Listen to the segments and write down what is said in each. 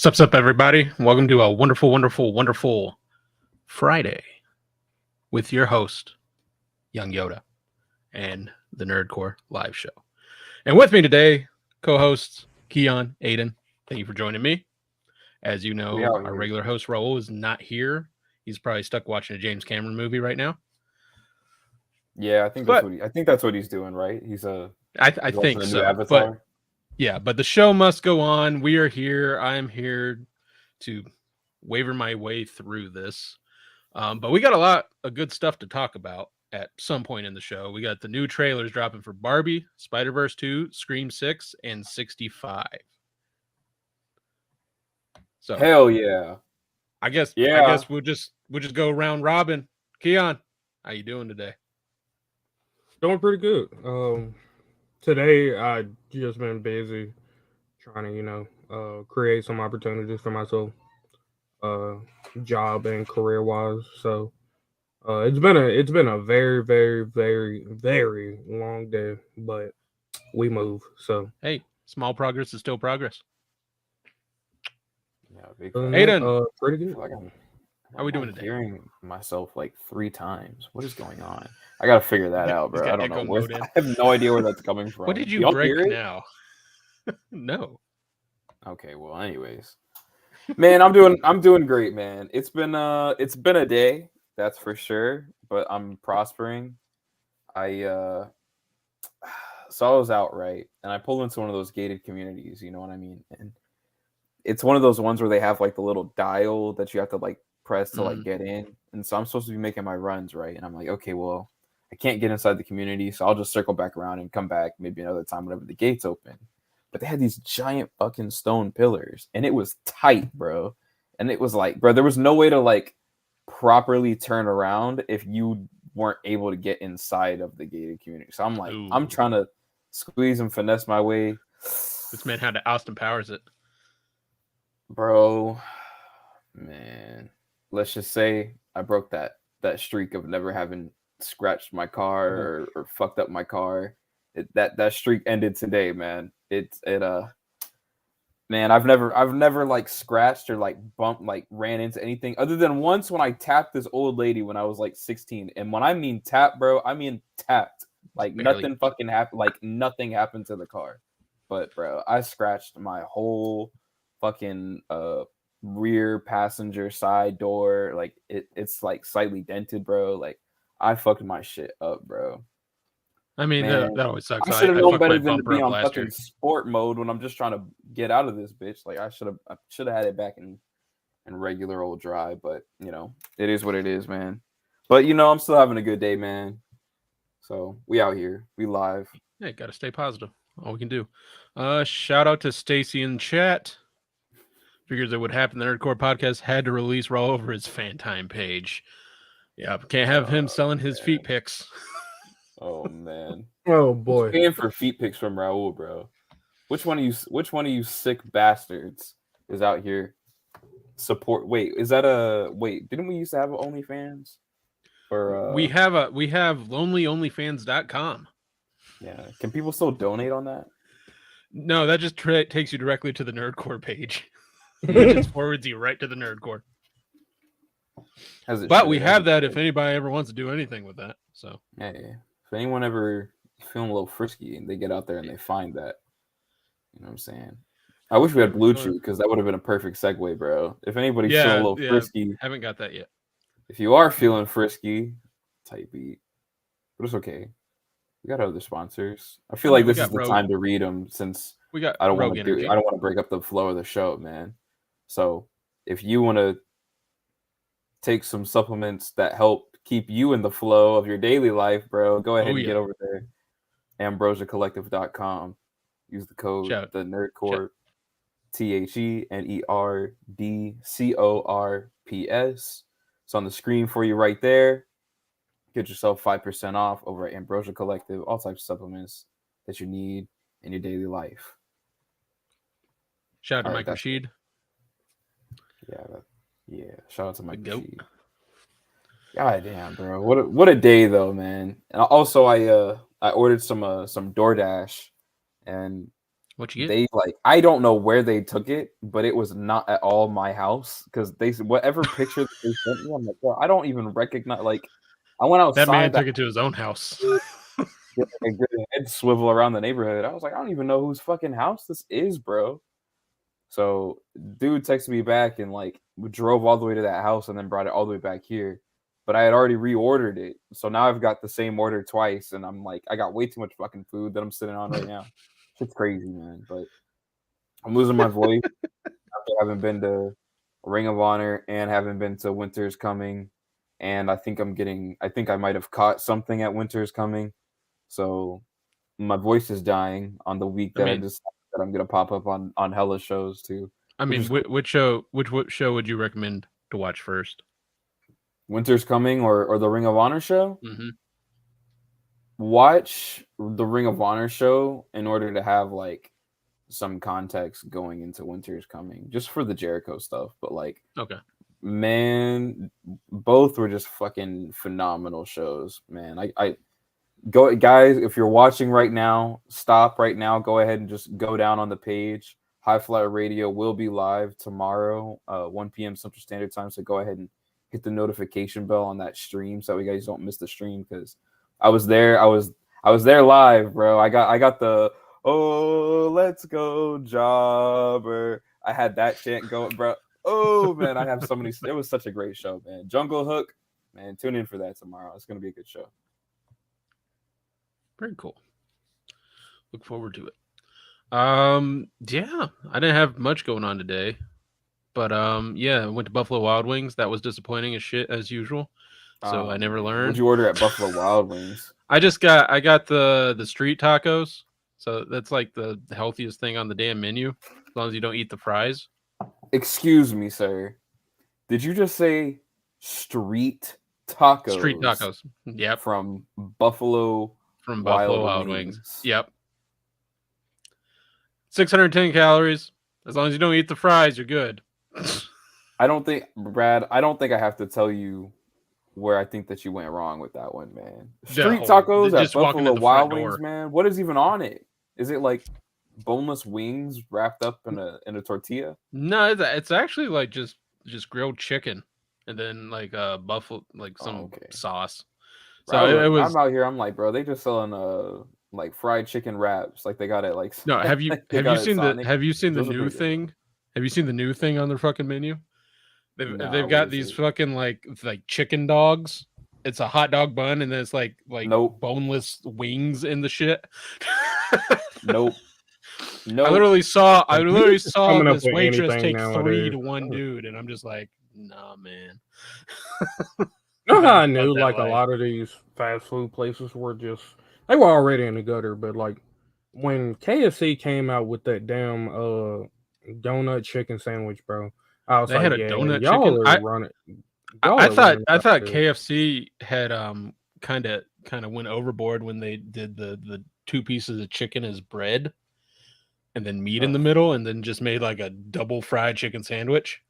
What's up, everybody? Welcome to a wonderful, wonderful, wonderful Friday with your host, Young Yoda, and the Nerdcore live show. And with me today, co-hosts Keon, Ayden. Thank you for joining me. As you know, our regular host Raul is not here. He's probably stuck watching a James Cameron movie right now. Yeah, I think that's what he's doing, right? I he's think the so. new Avatar. But yeah, but the show must go on. We are here. I'm here to waver my way through this. But we got a lot of good stuff to talk about at some point in the show. We got the new trailers dropping for Barbie, Spider-Verse 2, Scream 6, and 65. So Hell yeah. I guess we'll just go round robin. Keon, how you doing today? Doing pretty good. Today I just been busy trying to, create some opportunities for myself, job and career wise. So it's been a very, very, very, very long day, but we move. So Hey, small progress is still progress. Yeah, Ayden, pretty good. how we doing today? Hearing myself like 3 times. What is going on? I gotta figure that out, bro. I don't know. I have no idea where that's coming from. What did you break now? No. Okay, well, anyways. Man, I'm doing great, man. It's been a day, that's for sure, but I'm prospering. So I was out, right, and I pulled into one of those gated communities, you know what I mean? And it's one of those ones where they have like the little dial that you have to like press to like get in. And so I'm supposed to be making my runs, right? And I'm like, okay, well, I can't get inside the community, so I'll just circle back around and come back maybe another time whenever the gates open. But they had these giant fucking stone pillars, and it was tight, bro. And it was like, bro, there was no way to like properly turn around if you weren't able to get inside of the gated community. So I'm like, I'm trying to squeeze and finesse my way. This man had to Austin Powers it. Bro, man, let's just say I broke that streak of never having scratched my car or fucked up my car. That streak ended today, man. Man, I've never like scratched or like bumped, like ran into anything other than once when I tapped this old lady when I was like 16. And when I mean tap, bro, I mean tapped. Like nothing fucking happened. Like nothing happened to the car. But bro, I scratched my whole fucking rear passenger side door. Like it's like slightly dented, bro. Like I fucked my shit up, bro. I mean, that always sucks. I should have known better than to be on fucking sport mode when I'm just trying to get out of this bitch. Like I should have had it back in regular old drive, but you know, it is what it is, man. But you know, I'm still having a good day, man. So we out here, we live. Yeah, gotta stay positive. All we can do. Shout out to Stacy in chat. Figures it would happen. The Nerdcore podcast had to release Raw over his fan time page. Yeah, can't have him selling his feet pics. Oh man. Oh boy. Who's paying for feet pics from Raul, bro? Which one of you sick bastards is out here support? Wait, is that didn't we used to have OnlyFans? Or we have lonelyonlyfans.com. Yeah. Can people still donate on that? No, that just takes you directly to the Nerdcore page. It just forwards you right to the Nerdcore. But we have that if anybody ever wants to do anything with that. So hey, if anyone ever feeling a little frisky and they get out there and they find that, you know what I'm saying? I wish we had Blue Chew because that would have been a perfect segue, bro. If anybody's feeling a little frisky, haven't got that yet. If you are feeling frisky, tight beat, but it's okay. We got other sponsors. I feel like this is the time to read them since I don't want to break up the flow of the show, man. So if you want to take some supplements that help keep you in the flow of your daily life, bro, go ahead and get over there. AmbrosiaCollective.com. Use the code the Nerdcore, THENERDCORPS. It's on the screen for you right there. Get yourself 5% off over at Ambrosia Collective. All types of supplements that you need in your daily life. Shout out to Mike Rashid. Yeah. Shout out to Mike Rashid. God damn, bro. What a day though, man. And also I ordered some DoorDash, and What you get? They I don't know where they took it, but it was not at all my house because whatever picture that they sent me, I'm like, bro, I don't even recognize. I went That man outside took it to his own house. get a good head swivel around the neighborhood. I was like, I don't even know whose fucking house this is, bro. So dude texted me back and we drove all the way to that house and then brought it all the way back here. But I had already reordered it. So now I've got the same order twice and I'm like, I got way too much fucking food that I'm sitting on right now. It's crazy, man. But I'm losing my voice after having been to Ring of Honor and haven't been to Winter's Coming. And I think I might have caught something at Winter's Coming. So my voice is dying on the week that that I'm gonna pop up on hella shows too. I mean, which show would you recommend to watch first? Winter's Coming or the Ring of Honor show? Mm-hmm. Watch the Ring of Honor show in order to have some context going into Winter's Coming, just for the Jericho stuff. But okay, man, both were just fucking phenomenal shows, man. I go, guys, if you're watching right now, stop right now, go ahead and just go down on the page. High Flyer Radio will be live tomorrow, 1 p.m. Central Standard Time, so go ahead and hit the notification bell on that stream so you guys don't miss the stream, because I was there there live, bro. I got the "Oh, let's go, Jobber." I had that chant going, bro. Oh man, I have so many. It was such a great show, man. Jungle Hook, man. Tune in for that tomorrow. It's gonna be a good show. very cool. Look forward to it. Yeah, I didn't have much going on today, but yeah, I went to Buffalo Wild Wings. That was disappointing as shit as usual. So I never learned. What'd you order at Buffalo Wild Wings? I got the street tacos. So that's the healthiest thing on the damn menu, as long as you don't eat the fries. Excuse me, sir. Did you just say street tacos? Street tacos. Yep. From Buffalo Wild Wings. Yep. 610 calories. As long as you don't eat the fries, you're good. Brad, I don't think I have to tell you where I think that you went wrong with that one, man. Street tacos at Buffalo Wild Wings, man. What is even on it? Is it boneless wings wrapped up in a tortilla? No, it's actually just grilled chicken and then buffalo some sauce. So it was. I'm out here. I'm like, bro, they just selling fried chicken wraps. They got it No, have you seen the new thing? Have you seen the new thing on their fucking menu? They've got these fucking chicken dogs. It's a hot dog bun and then it's nope. boneless wings in the shit. Nope. No. I literally saw this waitress take nowadays. 3 to 1 dude, and I'm just like, nah, man. You know how I knew a lot of these fast food places were they were already in the gutter, but when KFC came out with that damn donut chicken sandwich, bro, I was had a donut chicken. I thought KFC had kind of went overboard when they did the 2 pieces of chicken as bread and then meat in the middle and then just made a double fried chicken sandwich.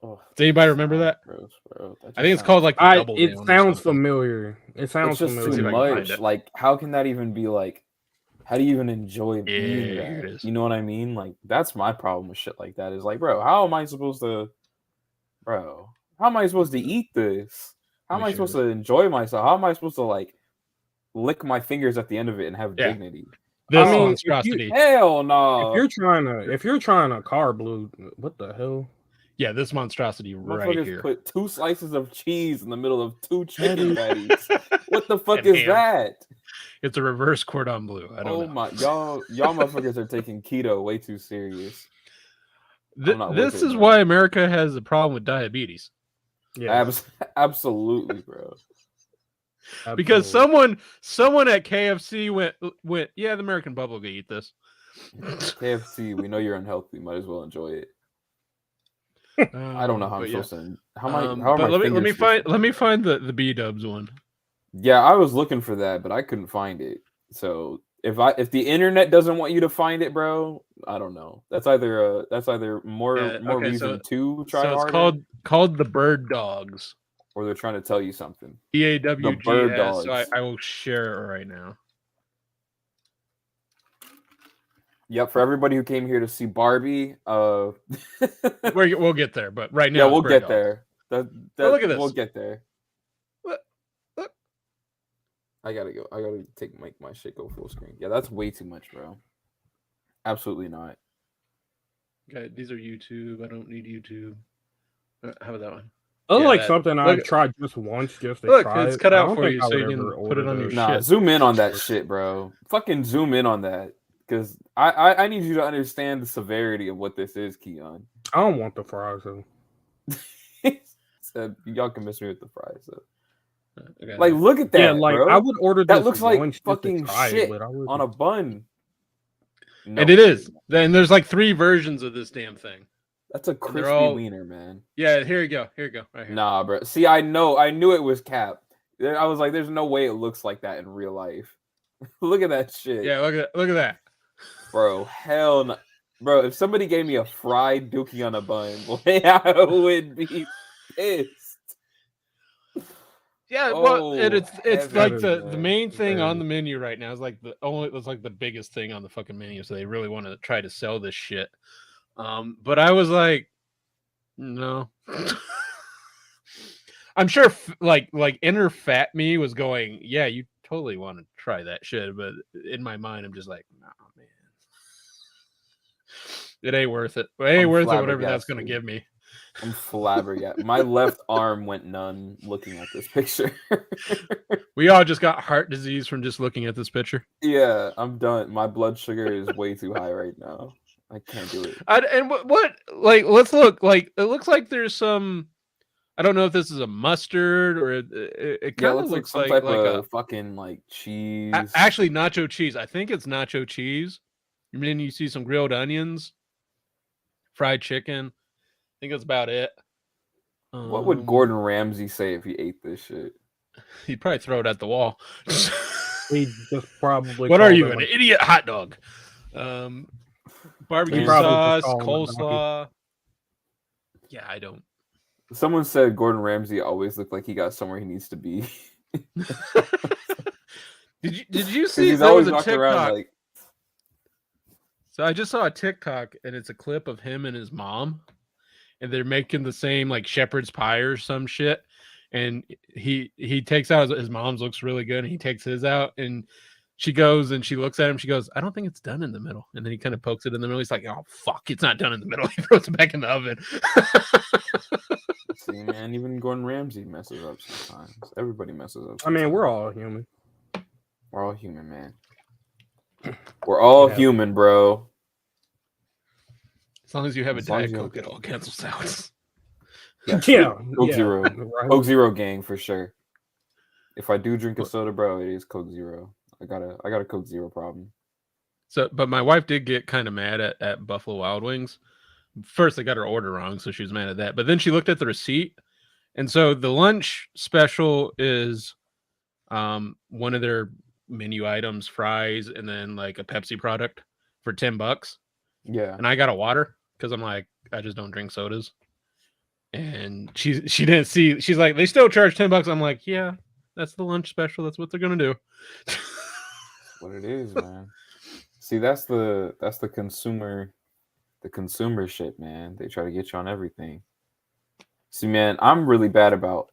Does anybody remember that? Gross, bro. I think it's called the double. It sounds familiar. It sounds just familiar. Too much. How can that even be how do you even enjoy eating that? You know what I mean? That's my problem with shit like that is bro, how am I supposed to eat this? How am I supposed to enjoy myself? How am I supposed to lick my fingers at the end of it and have dignity? Hell no. If you're trying to carb load, what the hell? Yeah, this monstrosity right here. Put 2 slices of cheese in the middle of 2 chicken patties. What the fuck is that? It's a reverse cordon bleu. I don't know. My y'all motherfuckers are taking keto way too serious. This is why America has a problem with diabetes. Yeah, absolutely, bro. Because someone at KFC went, yeah, the American public will eat this. KFC, we know you're unhealthy. Might as well enjoy it. I don't know how I'm supposed to. Let me find the B Dubs one. Yeah, I was looking for that, but I couldn't find it. So if the internet doesn't want you to find it, bro, I don't know. That's either more reason to try harder. So it's called the Bird Dogs. Or they're trying to tell you something. BAWGS. So I will share it right now. Yep, for everybody who came here to see Barbie, We'll get there, but right now, yeah, it's we'll Prairie get Dogs. there. Look at this. We'll get there. Look. I gotta go. I gotta make my shit go full screen. Yeah, that's way too much, bro. Absolutely not. Okay, these are YouTube. I don't need YouTube. How about that one? That's Yeah, like that- something look- I've tried just once, just to Look, try it's it. cut I out don't for think you I so would you can ever put it order on your those. Nah, shit. zoom in on that shit, bro. Fucking zoom in on that, because I need you to understand the severity of what this is, Keon. I don't want the fries though. So, y'all can miss me with the fries. So. Okay, Like, look at that, Yeah, like bro. I would order That this looks like once just fucking to try shit it, but I wouldn't. on a bun. No and it way. is. Then there's like 3 versions of this damn thing. That's a they're crispy all- wiener, man. Yeah, here you go. Here you go. Right here. Nah, bro. See, I knew it was cap. I was like, there's no way it looks like that in real life. Look at that shit. Yeah, look at that. Bro, hell no. Bro, if somebody gave me a fried dookie on a bun, boy, I would be pissed. Yeah, well, and Oh, it's like heavens, the man. main thing on Very. the menu right now is like it's like the biggest thing on the fucking menu. So they really want to try to sell this shit. But I was like, no. I'm sure like inner fat me was going, yeah, you totally want to try that shit, but in my mind I'm just like, nah, man. It ain't worth it. It ain't I'm worth it whatever that's gonna flabbergasted. give me. I'm flabbergasted. My left arm went numb looking at this picture. We all just got heart disease from just looking at this picture. Yeah, I'm done. My blood sugar is way too high right now. I can't do it. And what like let's look, like it looks like there's some, I don't know if this is a mustard or it Yeah, kind it of looks like looks some type like of a fucking like cheese. actually nacho cheese. I think it's nacho cheese. And then you see some grilled onions, fried chicken. I think that's about it. What would Gordon Ramsay say if he ate this shit? He'd probably throw it at the wall. He just probably. What are called you, it an like- idiot hot dog? Barbecue He probably sauce, just called him a donkey. coleslaw. Yeah, I don't. Someone said Gordon Ramsay always looked like he got somewhere he needs to be. Did you 'Cause see he's there was always a walking TikTok? around like, So I just saw a TikTok and it's a clip of him and his mom, and they're making the same like shepherd's pie or some shit. And he takes out his mom's looks really good, and he takes his out, and she goes and she looks at him. She goes, "I don't think it's done in the middle." And then he kind of pokes it in the middle. He's like, "Oh fuck, it's not done in the middle." He throws it back in the oven. see, man, even Gordon Ramsay messes up sometimes. Everybody messes up. I mean, sometimes. we're all human. We're all human, man. We're all Yeah. human, bro. As long as you have a As long as Diet you Coke, it all cancels out. Yeah, Coke Zero. right? Coke Zero gang for sure. If I do drink a soda, bro, it is Coke Zero. I got a Coke Zero problem. So, but my wife did get kind of mad at Buffalo Wild Wings. First, they got her order wrong, so she was mad at that. But then she looked at the receipt, and so the lunch special is one of their menu items, fries, and then like a Pepsi product for $10. Yeah. And I got a water because I'm like, I just don't drink sodas. And she didn't see. She's like, they still charge $10. I'm like, yeah, that's the lunch special. That's what they're gonna do. What it is, man. See, that's the consumer shit, man. They try to get you on everything. See, man, I'm really bad about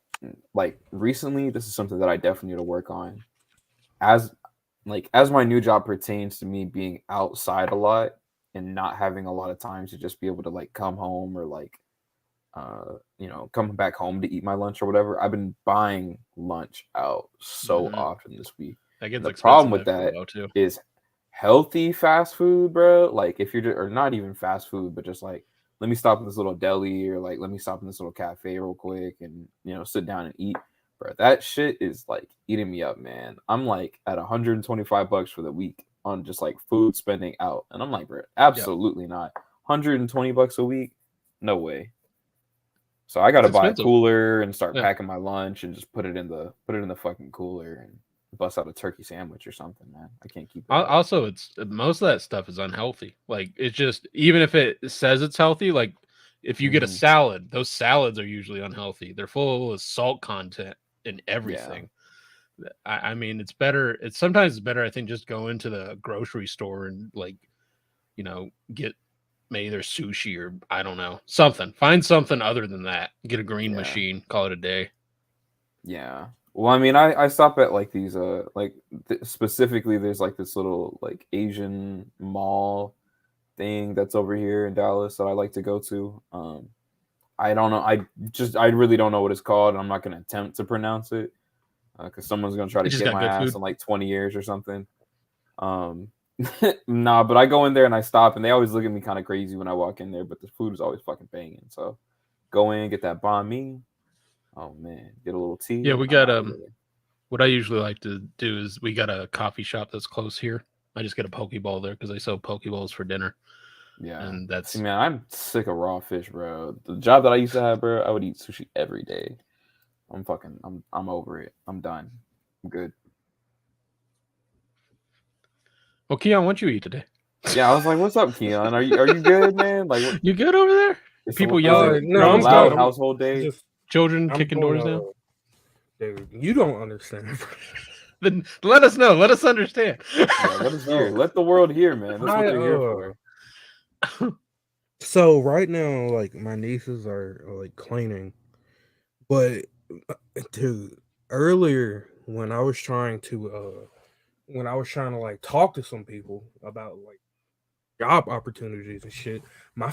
like recently. This is something that I definitely need to work on. As my new job pertains to me being outside a lot and not having a lot of time to just be able to like come home or like come back home to eat my lunch or whatever. I've been buying lunch out so often this week. That gets The expensive problem with after a that while, too. is healthy fast food, bro. Like if you're or not even fast food, but just like let me stop in this little deli or like let me stop in this little cafe real quick and sit down and eat, bro. That shit is like eating me up, man. I'm like at $125 for the week on just like food spending out, and I'm like, bro, absolutely not. $120 a week, no way. So I got to buy a cooler and start packing my lunch and just put it in the fucking cooler and bust out a turkey sandwich or something, man. I can't keep it. Also, it's most of that stuff is unhealthy. Like it's just, even if it says it's healthy, like if you get a salad, those salads are usually unhealthy. They're full of salt content and everything. Yeah. I mean, it's better. Sometimes it's better, I think, just go into the grocery store and like, get maybe their sushi or I don't know, something. Find something other than that. Get a green machine, call it a day. Yeah. Well, I mean, I stop at like these specifically there's like this little like Asian mall thing that's over here in Dallas that I like to go to. I don't know. I really don't know what it's called. And I'm not going to attempt to pronounce it because someone's going to try to get my ass in like 20 years or something. Nah, but I go in there and I stop and they always look at me kind of crazy when I walk in there, but the food is always fucking banging. So go in, get that banh mi. Oh man, get a little tea. Yeah, we got what I usually like to do is we got a coffee shop that's close here. I just get a Pokeball there because they sell Pokeballs for dinner. Yeah, and that's man, I'm sick of raw fish, bro. The job that I used to have, bro, I would eat sushi every day. I'm over it. I'm done. I'm good. Well, Keon, what you eat today? Yeah, I was like, "What's up, Keon? Are you good, man? Like, you good over there? People yelling. No, I'm loud good. household day. Children kicking doors down. Dude, you don't understand. Then let us know. Let us understand. Yeah, let us hear. Let the world hear, man. That's what they're here for. So right now, like my nieces are like cleaning, but dude, earlier when I was trying to like talk to some people about like job opportunities and shit, my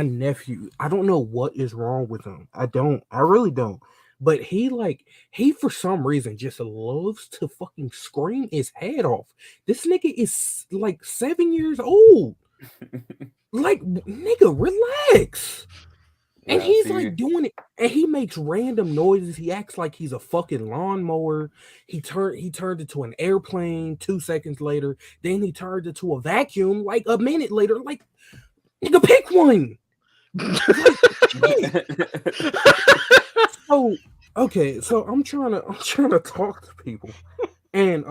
nephew, I don't know what is wrong with him. I really don't. But he for some reason just loves to fucking scream his head off. This nigga is like 7 years old. Like, nigga, relax. And he's like doing it, and he makes random noises. He acts like he's a fucking lawnmower. He turned into an airplane 2 seconds later. Then he turned into a vacuum like a minute later. Like, nigga, pick one. So okay, so I'm trying to talk to people, and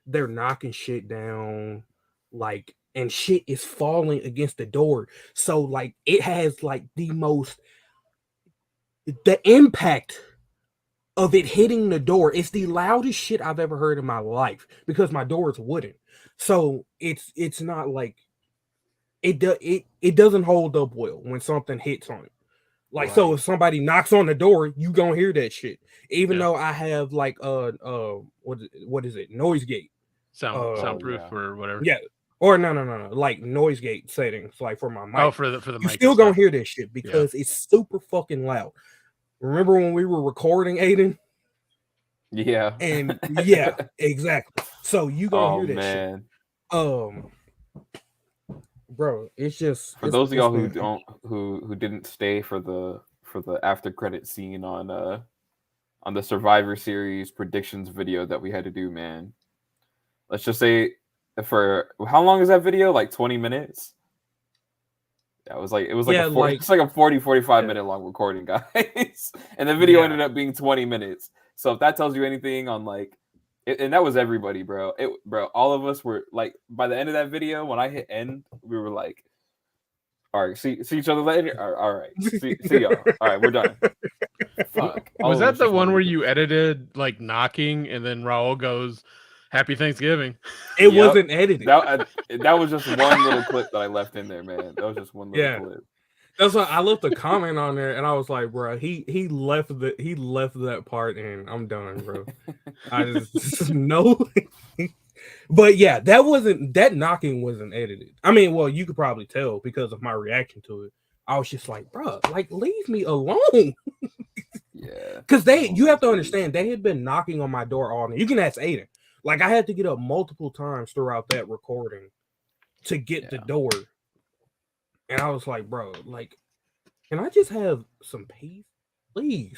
they're knocking shit down, like, and shit is falling against the door. So like it has like the impact of it hitting the door. It's the loudest shit I've ever heard in my life because my door is wooden. So it's not like it doesn't hold up well when something hits on it. Like, right. So if somebody knocks on the door, you gonna hear that shit. Even though I have like what is it? Noise gate. Soundproof or whatever. Yeah. Or no. Like noise gate settings, like for my mic. Oh, for the you mic. Still gonna hear this shit because it's super fucking loud. Remember when we were recording, Ayden? Yeah. And yeah, exactly. So you gonna hear that shit. Bro, it's just for those of y'all who didn't stay for the after credit scene on the Survivor Series predictions video that we had to do, man. Let's just say for how long is that video? Like 20 minutes? Yeah, it was like a 45 minute long recording, guys. And the video ended up being 20 minutes. So if that tells you anything on like and that was everybody, bro. All of us were like, by the end of that video, when I hit end, we were like, all right, see each other later. All right, see y'all. All right, we're done. Fuck. Was that the one where you edited like knocking and then Raul goes, "Happy Thanksgiving"? It wasn't edited. That was just one little clip that I left in there, man. That was just one little clip. That's why I left a comment on there, and I was like, bro, he left that part, and I'm done, bro. I just no. But yeah, that knocking wasn't edited. I mean, well, you could probably tell because of my reaction to it. I was just like, bro, like leave me alone. Yeah, because you have to understand, they had been knocking on my door all night. You can ask Ayden. Like I had to get up multiple times throughout that recording to get the door. And I was like, bro, like, can I just have some peace, please?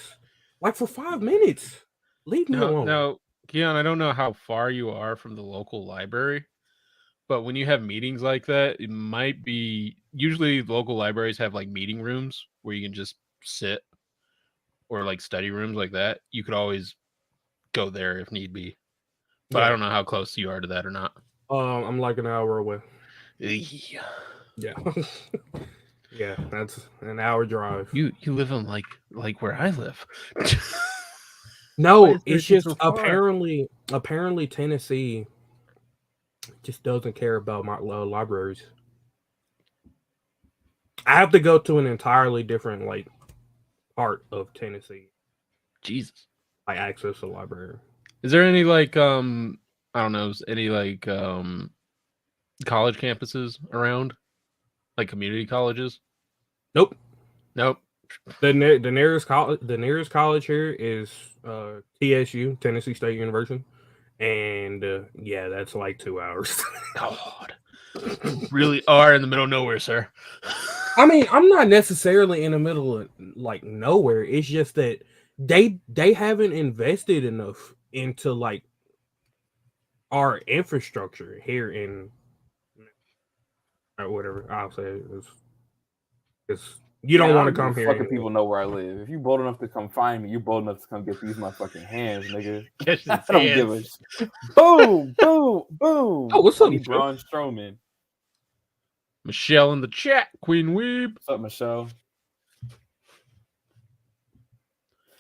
Like for 5 minutes, leave me alone. Now, Keon, I don't know how far you are from the local library, but when you have meetings like that, it might be usually local libraries have like meeting rooms where you can just sit, or like study rooms like that. You could always go there if need be, but I don't know how close you are to that or not. I'm like an hour away. Yeah. Yeah, that's an hour drive. You live in like where I live. No, it's just apparently Tennessee just doesn't care about my libraries. I have to go to an entirely different like part of Tennessee. Jesus. I access the library. Is there any like I don't know, any like college campuses around? Like community colleges? Nope. Nope. The nearest college here is TSU, Tennessee State University, and yeah, that's like 2 hours. God. You really are in the middle of nowhere, sir. I mean, I'm not necessarily in the middle of like nowhere. It's just that they haven't invested enough into like our infrastructure here in or whatever. I'll say it's you don't want to come here. Fucking people know where I live. If you bold enough to come find me, you bold enough to come get these motherfucking hands, nigga. I don't give a shit. Boom, boom, boom. Oh, what's up, Braun Strowman? Michelle in the chat, Queen Weeb. What's up, Michelle?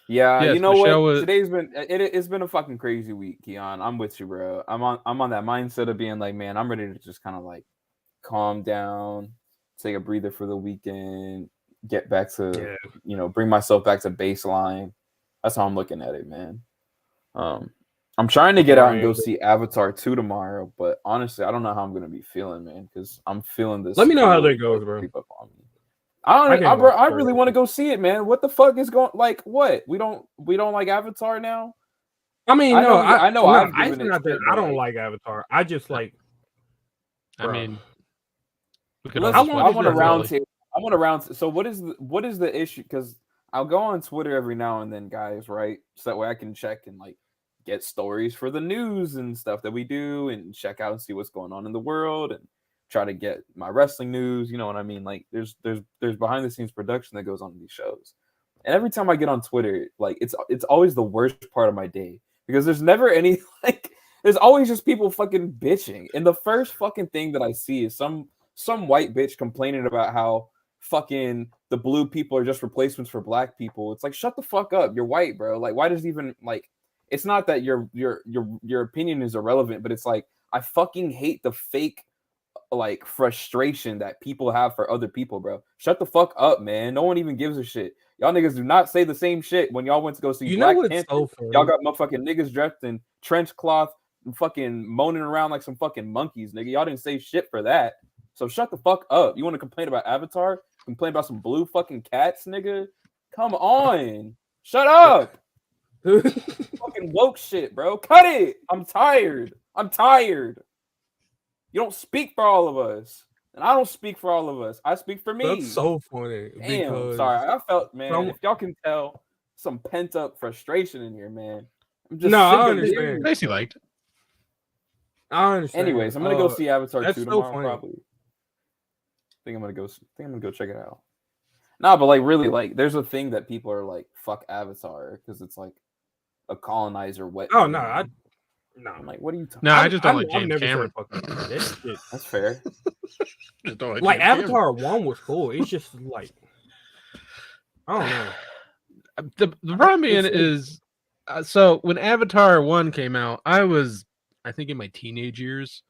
Yeah, yes, you know Michelle what? Today's been it's been a fucking crazy week, Keon. I'm with you, bro. I'm on that mindset of being like, man, I'm ready to just kind of like calm down, take a breather for the weekend, get back to bring myself back to baseline. That's how I'm looking at it, man. I'm trying to get out and go see Avatar 2 tomorrow, but honestly, I don't know how I'm gonna be feeling, man, because I'm feeling this. Let me know how that goes, bro. I really want to go see it, man. What the fuck is going? Like, what? We don't like Avatar now. I mean, I don't like Avatar. I just like. I mean, I want a round table. I want a round. So what is the issue? Because I'll go on Twitter every now and then, guys, right? So that way I can check and like get stories for the news and stuff that we do, and check out and see what's going on in the world, and try to get my wrestling news. You know what I mean? Like there's behind the scenes production that goes on in these shows. And every time I get on Twitter, like it's always the worst part of my day because there's never any like there's always just people fucking bitching. And the first fucking thing that I see is some white bitch complaining about how fucking the blue people are just replacements for black people. It's like, shut the fuck up. You're white, bro. Like, why does even like it's not that your opinion is irrelevant, but it's like I fucking hate the fake like frustration that people have for other people, bro. Shut the fuck up, man. No one even gives a shit. Y'all niggas do not say the same shit when y'all went to go see Black Panther. So y'all got motherfucking niggas dressed in trench cloth and fucking moaning around like some fucking monkeys, nigga. Y'all didn't say shit for that. So shut the fuck up. You want to complain about Avatar? Complain about some blue fucking cats, nigga? Come on. Shut up. Fucking woke shit, bro. Cut it. I'm tired. You don't speak for all of us. And I don't speak for all of us. I speak for me. That's so funny. Damn, sorry. I felt, man, if y'all can tell some pent up frustration in here, man. I'm just I understand. Nice you liked it. I understand. Anyways, I'm gonna go see Avatar 2 tomorrow, funny. probably. I think I'm gonna go check it out. Nah, but like really, like there's a thing that people are like, fuck Avatar, because it's like a colonizer wet. Oh no, no, I'm like, what are you talking? No, I just don't like James Cameron. That's fair. Just don't like Avatar 1 was cool. It's just like I don't know. The problem being is so when Avatar 1 came out, I was I think in my teenage years.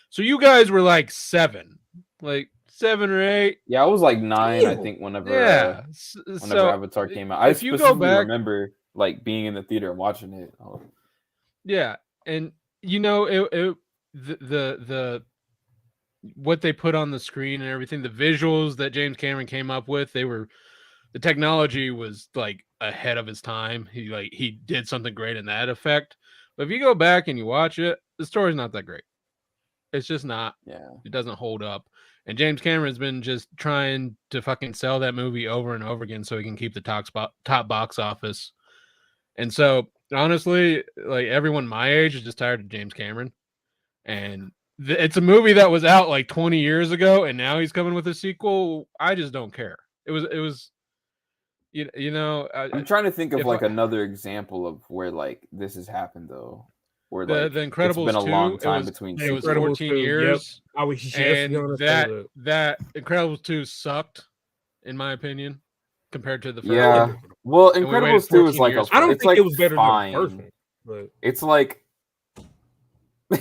So you guys were like 7 or 8. Yeah, I was like 9, I think, whenever Avatar came out. I specifically remember like being in the theater and watching it. Yeah, and you know the what they put on the screen and everything, the visuals that James Cameron came up with, the technology was like ahead of his time. He did something great in that effect. But if you go back and you watch it, the story's not that great. It's just not. Yeah. It doesn't hold up. And James Cameron's been just trying to fucking sell that movie over and over again so he can keep the top box office. And so, honestly, like everyone my age is just tired of James Cameron. And it's a movie that was out like 20 years ago, and now he's coming with a sequel. I just don't care. It was, you know. I'm trying to think of like another example of where like this has happened though. Where the Incredibles it's been a long time between. It was 14 years. Yep. I was just that Incredibles 2 sucked, in my opinion, compared to the first. Yeah. one. Well, Incredibles 2 is like I don't think it was better than the first one, but it's like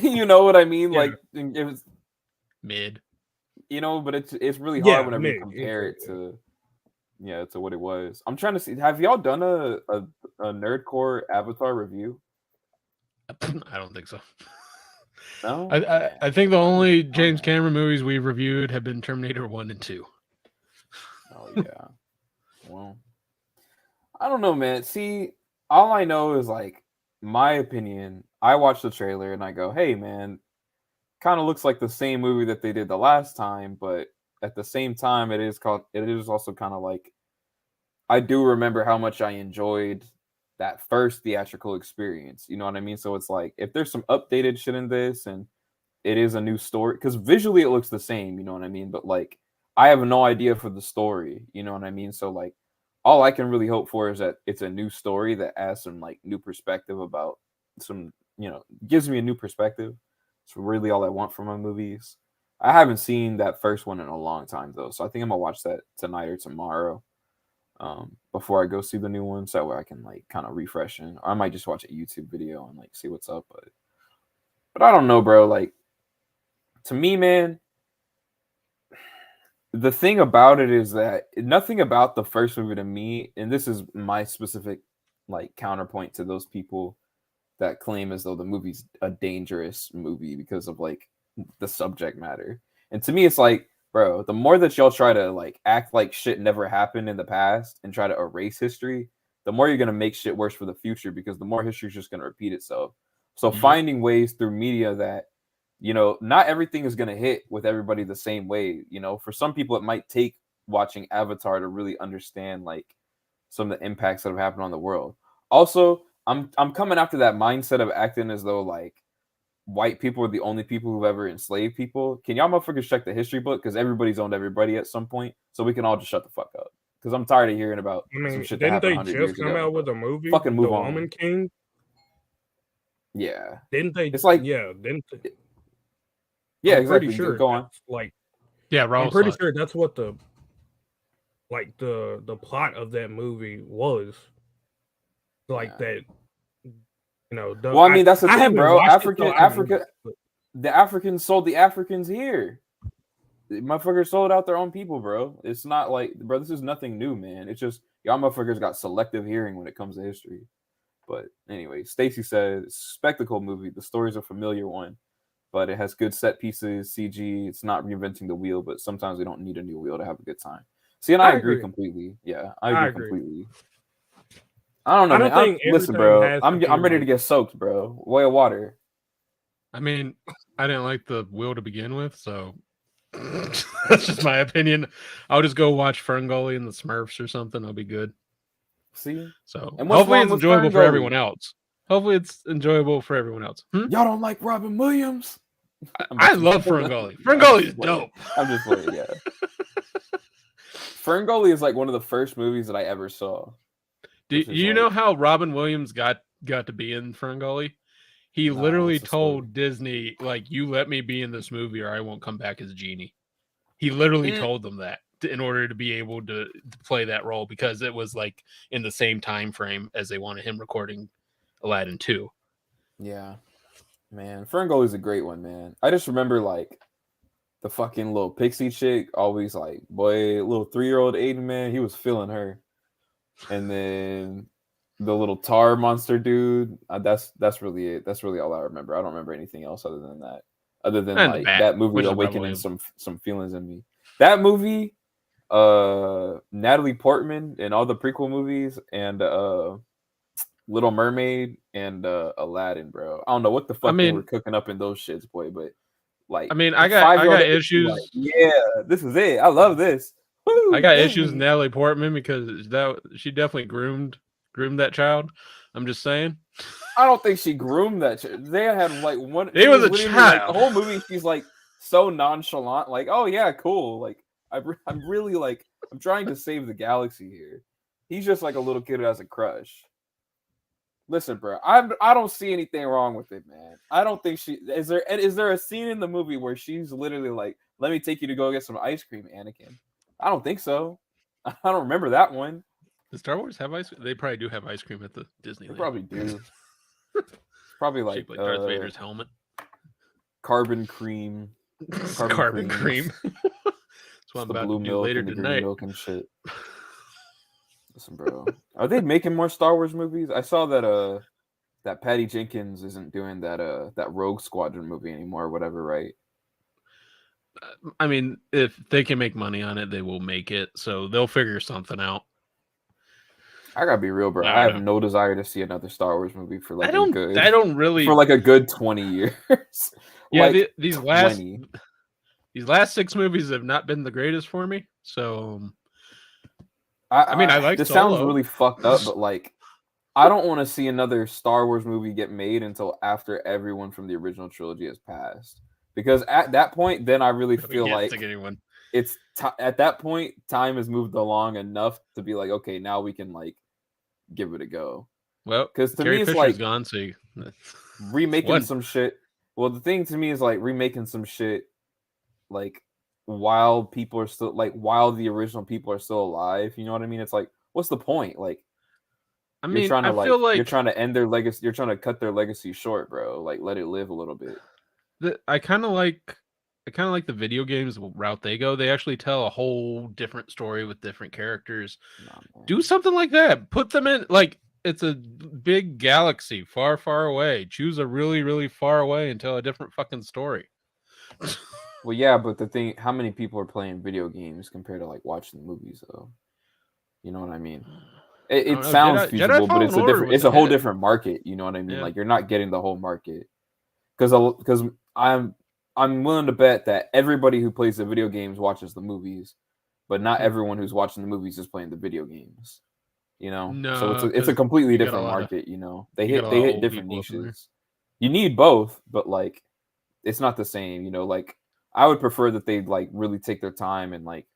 You know what I mean? Yeah. Like it was Mid. but it's really hard whenever you mid, compare it exactly. to what it was. I'm trying to see. Have y'all done a nerdcore Avatar review? I don't think so. No. I think the only James that. Cameron movies we've reviewed have been Terminator 1 and 2. Oh yeah. Well, I don't know, man. See, all I know is like my opinion. I watch the trailer and I go, "Hey, man, kind of looks like the same movie that they did the last time, but at the same time, it is also kind of like I do remember how much I enjoyed that first theatrical experience. You know what I mean? So it's like if there's some updated shit in this and it is a new story, because visually it looks the same, you know what I mean? But like I have no idea for the story, you know what I mean? So like all I can really hope for is that it's a new story that adds some like new perspective about some, gives me a new perspective. It's really all I want from my movies. I haven't seen that first one in a long time though, so I think I'm gonna watch that tonight or tomorrow. Before I go see the new one, so that way I can like kind of refresh or I might just watch a YouTube video and like see what's up. But I don't know, bro. Like to me, man, the thing about it is that nothing about the first movie to me, and this is my specific like counterpoint to those people that claim as though the movie's a dangerous movie because of like the subject matter. And to me, it's like, bro, the more that y'all try to like act like shit never happened in the past and try to erase history, the more you're gonna make shit worse for the future because the more history is just gonna repeat itself. So Yep. finding ways through media that not everything is gonna hit with everybody the same way. For some people, it might take watching Avatar to really understand like some of the impacts that have happened on the world. Also, I'm coming after that mindset of acting as though like white people are the only people who've ever enslaved people. Can y'all motherfuckers check the history book? Because everybody's owned everybody at some point, so we can all just shut the fuck up. Because I'm tired of hearing about I some mean, shit that didn't happened they 100 just years come ago. out with a movie, Fucking move The on. Woman King? Yeah. Didn't they? It's like, yeah, didn't they? yeah, I'm pretty exactly. sure Go on. that's like Yeah, I'm Raul pretty saw it. sure that's what the plot of that movie was. Like Yeah. that, Well, I mean, that's the I thing, haven't bro. watched it, so I don't know. But The Africans sold the Africans here. The motherfuckers sold out their own people, bro. It's not like, bro, this is nothing new, man. It's just y'all motherfuckers got selective hearing when it comes to history. But anyway, Stacy says, spectacle movie. The story's a familiar one, but it has good set pieces, CG. It's not reinventing the wheel, but sometimes we don't need a new wheel to have a good time. See, and I agree completely. Yeah, I agree completely. I don't know, I don't man. think Listen, everything bro. has to I'm be ready to like, get soaked, bro. Boil water. I mean, I didn't like the wheel to begin with, so that's just my opinion. I'll just go watch Ferngully and the Smurfs or something. I'll be good. See? So And what's hopefully wrong it's with enjoyable for Ferngully? everyone else. Hopefully it's enjoyable for everyone else. Y'all don't like Robin Williams? I love Ferngully. Ferngully is dope. I'm just playing, yeah. Ferngully is like one of the first movies that I ever saw. Do you know how Robin Williams got to be in Ferngully? He literally told Disney, like, you let me be in this movie or I won't come back as Genie. He literally told them that in order to be able to play that role because it was like in the same time frame as they wanted him recording Aladdin 2. Yeah. Man, Ferngully's a great one, man. I just remember like the fucking little pixie chick always like, boy, little 3-year-old Ayden, man, he was feeling her. And then the little tar monster dude, that's really it. That's really all I remember. I don't remember anything else other than that. Other than And the like Bat, that movie which is Robin awakening Williams. some feelings in me. That movie, Natalie Portman and all the prequel movies and Little Mermaid and Aladdin, bro. I don't know what the fuck they were cooking up in those shits, boy, but like I mean, I got 5-year-old issues. like, yeah, this is it. I love this. Woo, I got issues with Natalie Portman because she definitely groomed that child. I'm just saying. I don't think she groomed that. They had like one. It was a literally child. like the whole movie. She's like so nonchalant, like, oh yeah, cool. Like I'm really like I'm trying to save the galaxy here. He's just like a little kid who has a crush. Listen, bro, I don't see anything wrong with it, man. I don't think she is there a scene in the movie where she's literally like, let me take you to go get some ice cream, Anakin? I don't think so. I don't remember that one. Does Star Wars have ice cream? They probably do have ice cream at the Disneyland. They probably do. It's probably like Shaped like Darth Vader's helmet. carbon cream. Carbon cream. That's what I'm The about blue to do milk later and the green tonight. milk and shit. Listen, bro. Are they making more Star Wars movies? I saw that that Patty Jenkins isn't doing that Rogue Squadron movie anymore or whatever, right? I mean, if they can make money on it, they will make it. So they'll figure something out. I gotta be real, bro. I have no desire to see another Star Wars movie for like I don't really for like a good 20 years. Yeah, like these 20. last 6 movies have not been the greatest for me. So I mean, I like this Solo. sounds really fucked up, but like I don't want to see another Star Wars movie get made until after everyone from the original trilogy has passed. Because at that point, then I really feel like it's at that point, time has moved along enough to be like, okay, now we can like give it a go. Well, because to Carrie me, it's Fisher's like gone, so remaking some shit. Well, the thing to me is like remaking some shit, like while people are still like while the original people are still alive. You know what I mean? It's like, what's the point? Like, I mean, you're trying to end their legacy. You're trying to cut their legacy short, bro. Like, let it live a little bit. I kind of like the video games route they go. They actually tell a whole different story with different characters. Do something like that. Put them in like it's a big galaxy far, far away. Choose a really, really far away and tell a different fucking story. Well, yeah, but the thing, how many people are playing video games compared to like watching the movies, though? You know what I mean? It sounds feasible, but it's a whole different market. You know what I mean? Yeah. Like you're not getting the whole market because I'm willing to bet that everybody who plays the video games watches the movies, but not everyone who's watching the movies is playing the video games. You know, no, so it's a completely different market. You know, they hit different niches. You need both, but like it's not the same. You know, like I would prefer that they like really take their time and like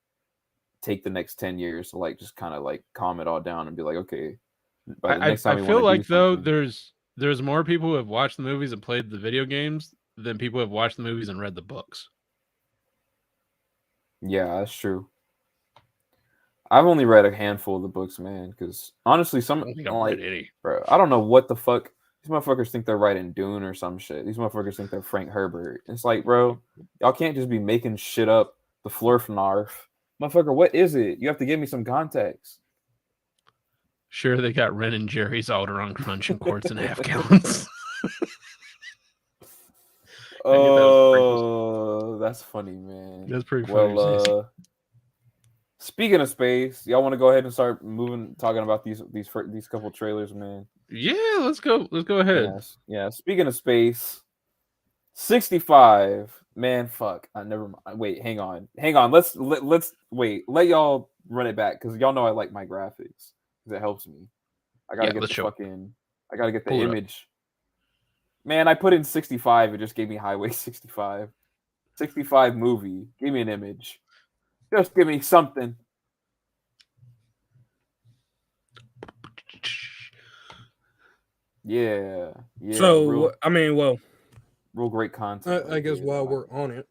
take the next 10 years to like just kind of like calm it all down and be like, okay, by the next time I feel like though there's more people who have watched the movies and played the video games than people who have watched the movies and read the books. Yeah, that's true. I've only read a handful of the books, man, because honestly, bro, I don't know what the fuck these motherfuckers think they're writing Dune or some shit. These motherfuckers think they're Frank Herbert. It's like, bro, y'all can't just be making shit up. The Flurfnarf, motherfucker. What is it? You have to give me some context. Sure, they got Ren and Jerry's Alderaan Crunch in quarts and half gallons. Oh, that's funny, man. That's pretty funny. Well, speaking of space, y'all want to go ahead and start talking about these couple trailers, man? Yeah, let's go. Let's go ahead. Yes. Yeah. Speaking of space, 65. Man, fuck. I never mind. Wait, hang on. Let's wait. Let y'all run it back because y'all know I like my graphics because it helps me. I gotta get I gotta get the image. Man, I put in 65. It just gave me Highway 65. 65 movie. Give me an image. Just give me something. Yeah. So, real great content. I guess while we're on it,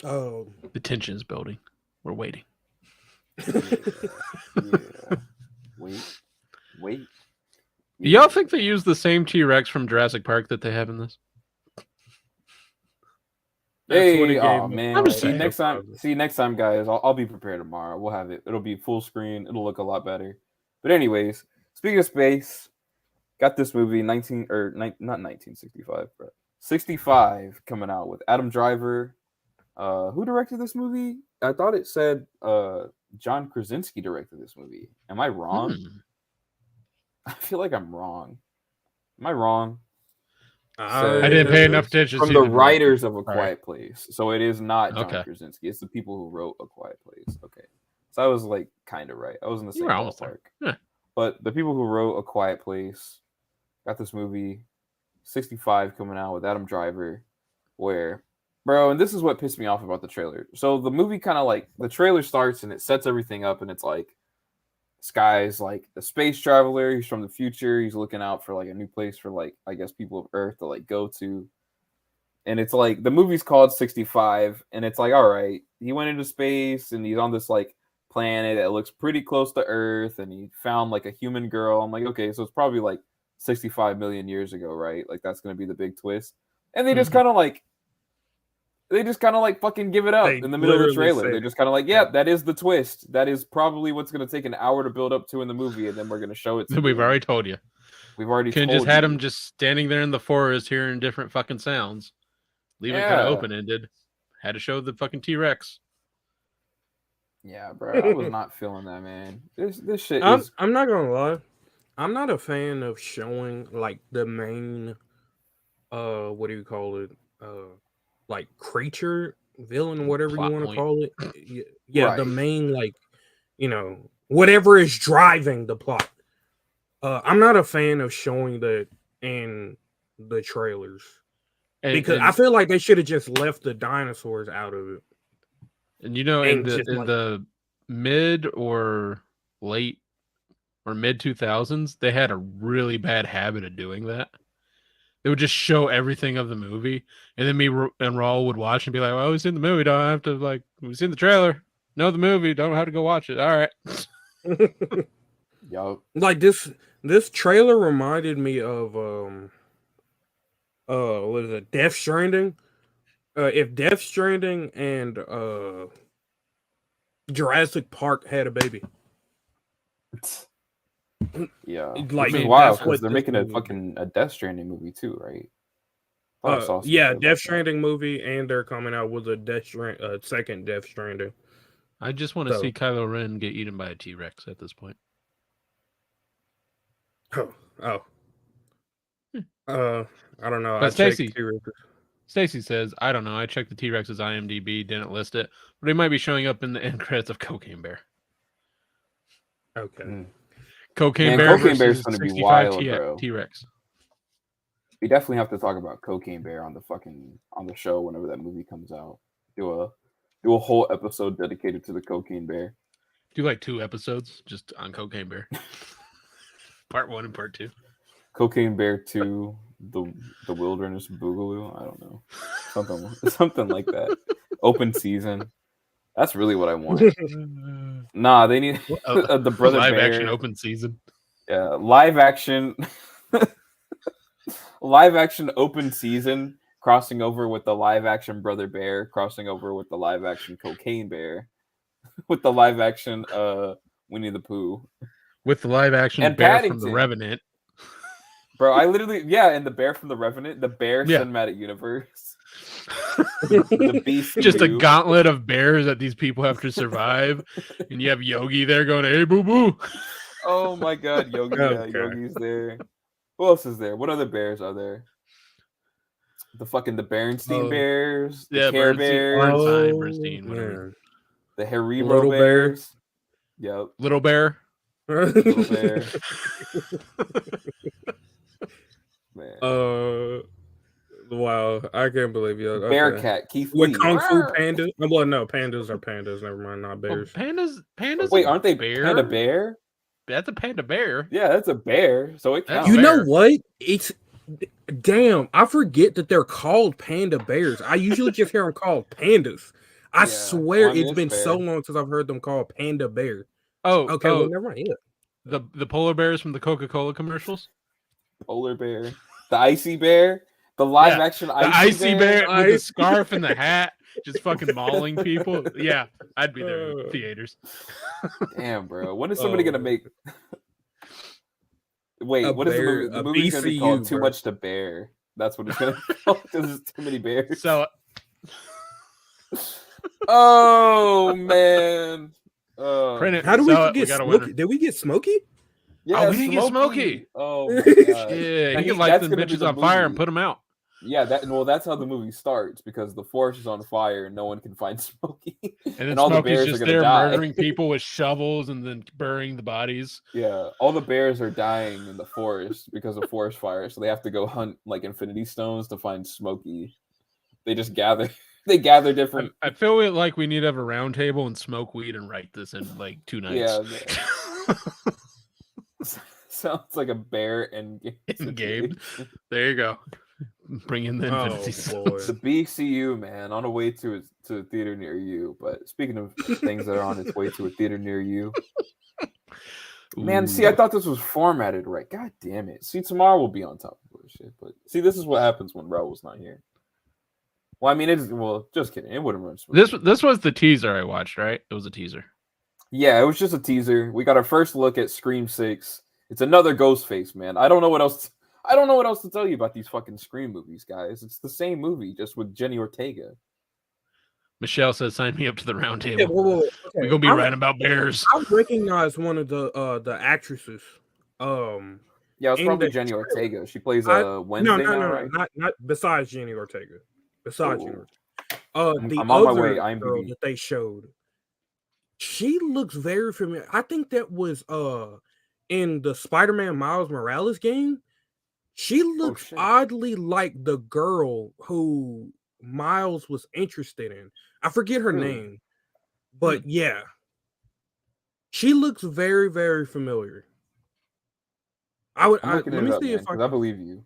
the tension is building. We're waiting. Yeah. Wait. Do y'all think they use the same T-Rex from Jurassic Park that they have in this? Hey, oh man! Next time, guys, I'll be prepared tomorrow. We'll have it. It'll be full screen. It'll look a lot better. But anyways, speaking of space, got this movie not 1965, but 65 coming out with Adam Driver. Who directed this movie? I thought it said John Krasinski directed this movie. Am I wrong? I feel like I'm wrong. Am I wrong? I didn't pay enough attention. From the writers of A Quiet Place. So it is not John Krasinski. It's the people who wrote A Quiet Place. Okay. So I was like kind of right. I was in the same ballpark. Yeah. But the people who wrote A Quiet Place got this movie 65 coming out with Adam Driver where, bro, and this is what pissed me off about the trailer. So the movie kind of like, the trailer starts and it sets everything up and it's like, this guy's like a space traveler. He's from the future. He's looking out for like a new place for like, I guess, people of Earth to like go to. And it's like, the movie's called 65. And it's like, all right, he went into space and he's on this like planet that looks pretty close to Earth. And he found like a human girl. I'm like, okay, so it's probably like 65 million years ago, right? Like that's going to be the big twist. and they just kind of like fucking give it up They in the middle of the literally trailer. said They're it. just kind of like, "Yep, that is the twist. That is probably what's going to take an hour to build up to in the movie, and then we're going to show it to We've you." already told you. We've already Could have told just had you. him just standing there in the forest hearing different fucking sounds. Leave it kind Yeah. of open-ended. Had to show the fucking T-Rex. Yeah, bro, I was not feeling that, man. This shit I'm is not gonna lie. I'm not a fan of showing like the main what do you call it? Like creature, villain, whatever you Plot want to point. call it. Yeah, the Right. main whatever is driving the plot. I'm not a fan of showing that in the trailers because I feel like they should have just left the dinosaurs out of it. And in And the just like the mid or late or mid 2000s, they had a really bad habit of doing that. They would just show everything of the movie, and then me and Raul would watch and be like, "Well, we've seen the movie. Don't have to we've seen the trailer. Know the movie. Don't have to go watch it. All right." Yo. like this trailer reminded me of what is it, Death Stranding? If Death Stranding and Jurassic Park had a baby. Yeah, Like, which is mean, wild that's because what they're this making a movie fucking Death Stranding movie too, right? Thought I saw some yeah, shit about Death that. Stranding movie, and they're coming out with a second Death Stranding. I just want to So- see Kylo Ren get eaten by a T-Rex at this point. Oh. I don't know. But I checked Stacy- T-Rex. Stacy says, "I don't know. I checked the T-Rex's IMDb, didn't list it, but he might be showing up in the end credits of Cocaine Bear. Okay. Mm. Cocaine Man, Bear Cocaine Bear's versus gonna be 65 wild, bro. T-Rex. We definitely have to talk about Cocaine Bear on the show whenever that movie comes out. Do a whole episode dedicated to the Cocaine Bear. Do like 2 episodes just on Cocaine Bear, part 1 and part 2. Cocaine Bear 2, the Wilderness Boogaloo. I don't know, something like that. Open season. That's really what I want. Nah, they need the Brother live Bear. action open season. Yeah, live action open season crossing over with the live action Brother Bear, crossing over with the live action Cocaine Bear, with the live action Winnie the Pooh. With the live action And bear from the Paddington. Revenant. Bro, I literally and the bear from the Revenant, the Bear Yeah. Cinematic Universe. The BCU. Just a gauntlet of bears that these people have to survive. And you have Yogi there going, "Hey, boo boo." Oh my god, Yogi, Okay. Yogi's there. Who else is there? What other bears are there? The Berenstein Bears, the Care Bears, Bernstein, whatever. man. the Haribo Little Bear. Bears. Yep, Little Bear. Little Bear. Man. Wow, I can't believe you. Okay. Bearcat, Keith With Lee. Kung Fu Rawr. Panda. Well, no, pandas are pandas. Never mind, not Well, bears. pandas. Wait, a aren't they bear? Panda Bear? That's a panda bear. Yeah, that's a bear. So it That's counts. You know Bear. what? It's damn. I forget that they're called panda bears. I usually just hear them called pandas. I Yeah, swear well, I mean, it's it's been so fair. long since I've heard them called panda bear. Oh, Okay, well, never mind. Yeah. the polar bears from the Coca-Cola commercials. Polar Bear, the Icy Bear, the live action The Icy, icy bear with the Icy scarf and the hat, just fucking mauling people. Yeah, I'd be there in theaters. Damn, bro. When is somebody gonna Oh. make? Wait, A what is the bear- movie? The a movie's gonna be called BCU, Too bro. Much to Bear. That's what it's gonna be called because there's too many bears. So Oh man. print it. How do we sell it, get got a Smokey? winner. Did we get Smokey? Yeah, we didn't get Smokey. Oh my god. Yeah, And he can light that's them gonna be bitches the on fire and movie. put them out. Yeah, that's how the movie starts because the forest is on fire and no one can find Smokey. And then all the Smokey's bears are just gonna there die. murdering people with shovels and then burying the bodies. Yeah, all the bears are dying in the forest because of forest fire, so they have to go hunt like Infinity Stones to find Smokey. They just gather. They gather different. I feel like we need to have a round table and smoke weed and write this in like 2 nights. Yeah. Sounds like a bear and game. There you go. Bring in the Infinity Stones. The BCU, man, on a way to a theater near you. But speaking of things that are on its way to a theater near you, man, see, I thought this was formatted right. God damn it. See, tomorrow we'll be on top of it. other shit. But see, this is what happens when Raul's not here. Well, I mean, just kidding. It wouldn't run smoothly. This was the teaser I watched, right? It was a teaser. Yeah, it was just a teaser. We got our first look at Scream 6. It's another Ghostface, man. I don't know what else to tell you about these fucking Scream movies, guys. It's the same movie, just with Jenny Ortega. Michelle says, "Sign me up to the round table." Yeah, okay. We're gonna be writing about bears. I recognize one of the actresses. Yeah, it's probably Jenny Ortega. She plays Wednesday now, right? Not besides Jenny Ortega. Besides Jenny Ortega. I'm on my way. Girl that they showed, she looks very familiar. I think that was in the Spider-Man Miles Morales game. She looks oddly like the girl who Miles was interested in. I forget her name, but yeah, she looks very, very familiar. Let me see if I believe you.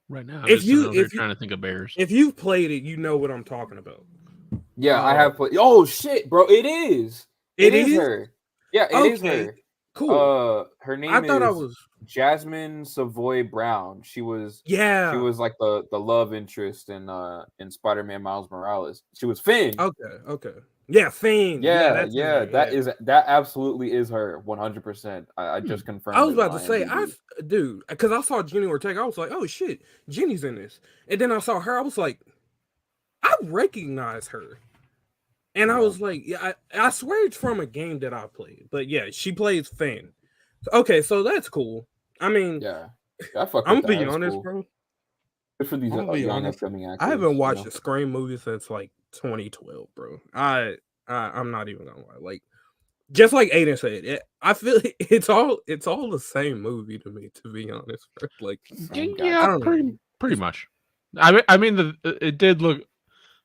Right now, if you're trying to think of bears. If you've played it, you know what I'm talking about. Yeah, I have played. Oh shit, bro! It is. It is her. Yeah, it is her. Cool. Her name is Jasmine Savoy Brown. She was like the love interest in Spider-Man Miles Morales. She was Finn. Okay. Yeah, Finn. That absolutely is her 100%. I just confirmed. I was about to say, because I saw Jenny Ortega, I was like, oh shit, Jenny's in this. And then I saw her, I was like, I recognize her. And I was like, yeah, I swear it's from a game that I played. But yeah, she plays Finn. Okay, so that's cool. I mean, I'm gonna be honest, bro. Good for these young upcoming actors. I haven't watched a Scream movie since like 2012, bro. I'm not even gonna lie. Like, just like Ayden said, I feel it's all the same movie to me, to be honest, bro. Like, yeah, pretty much. I mean, it did look.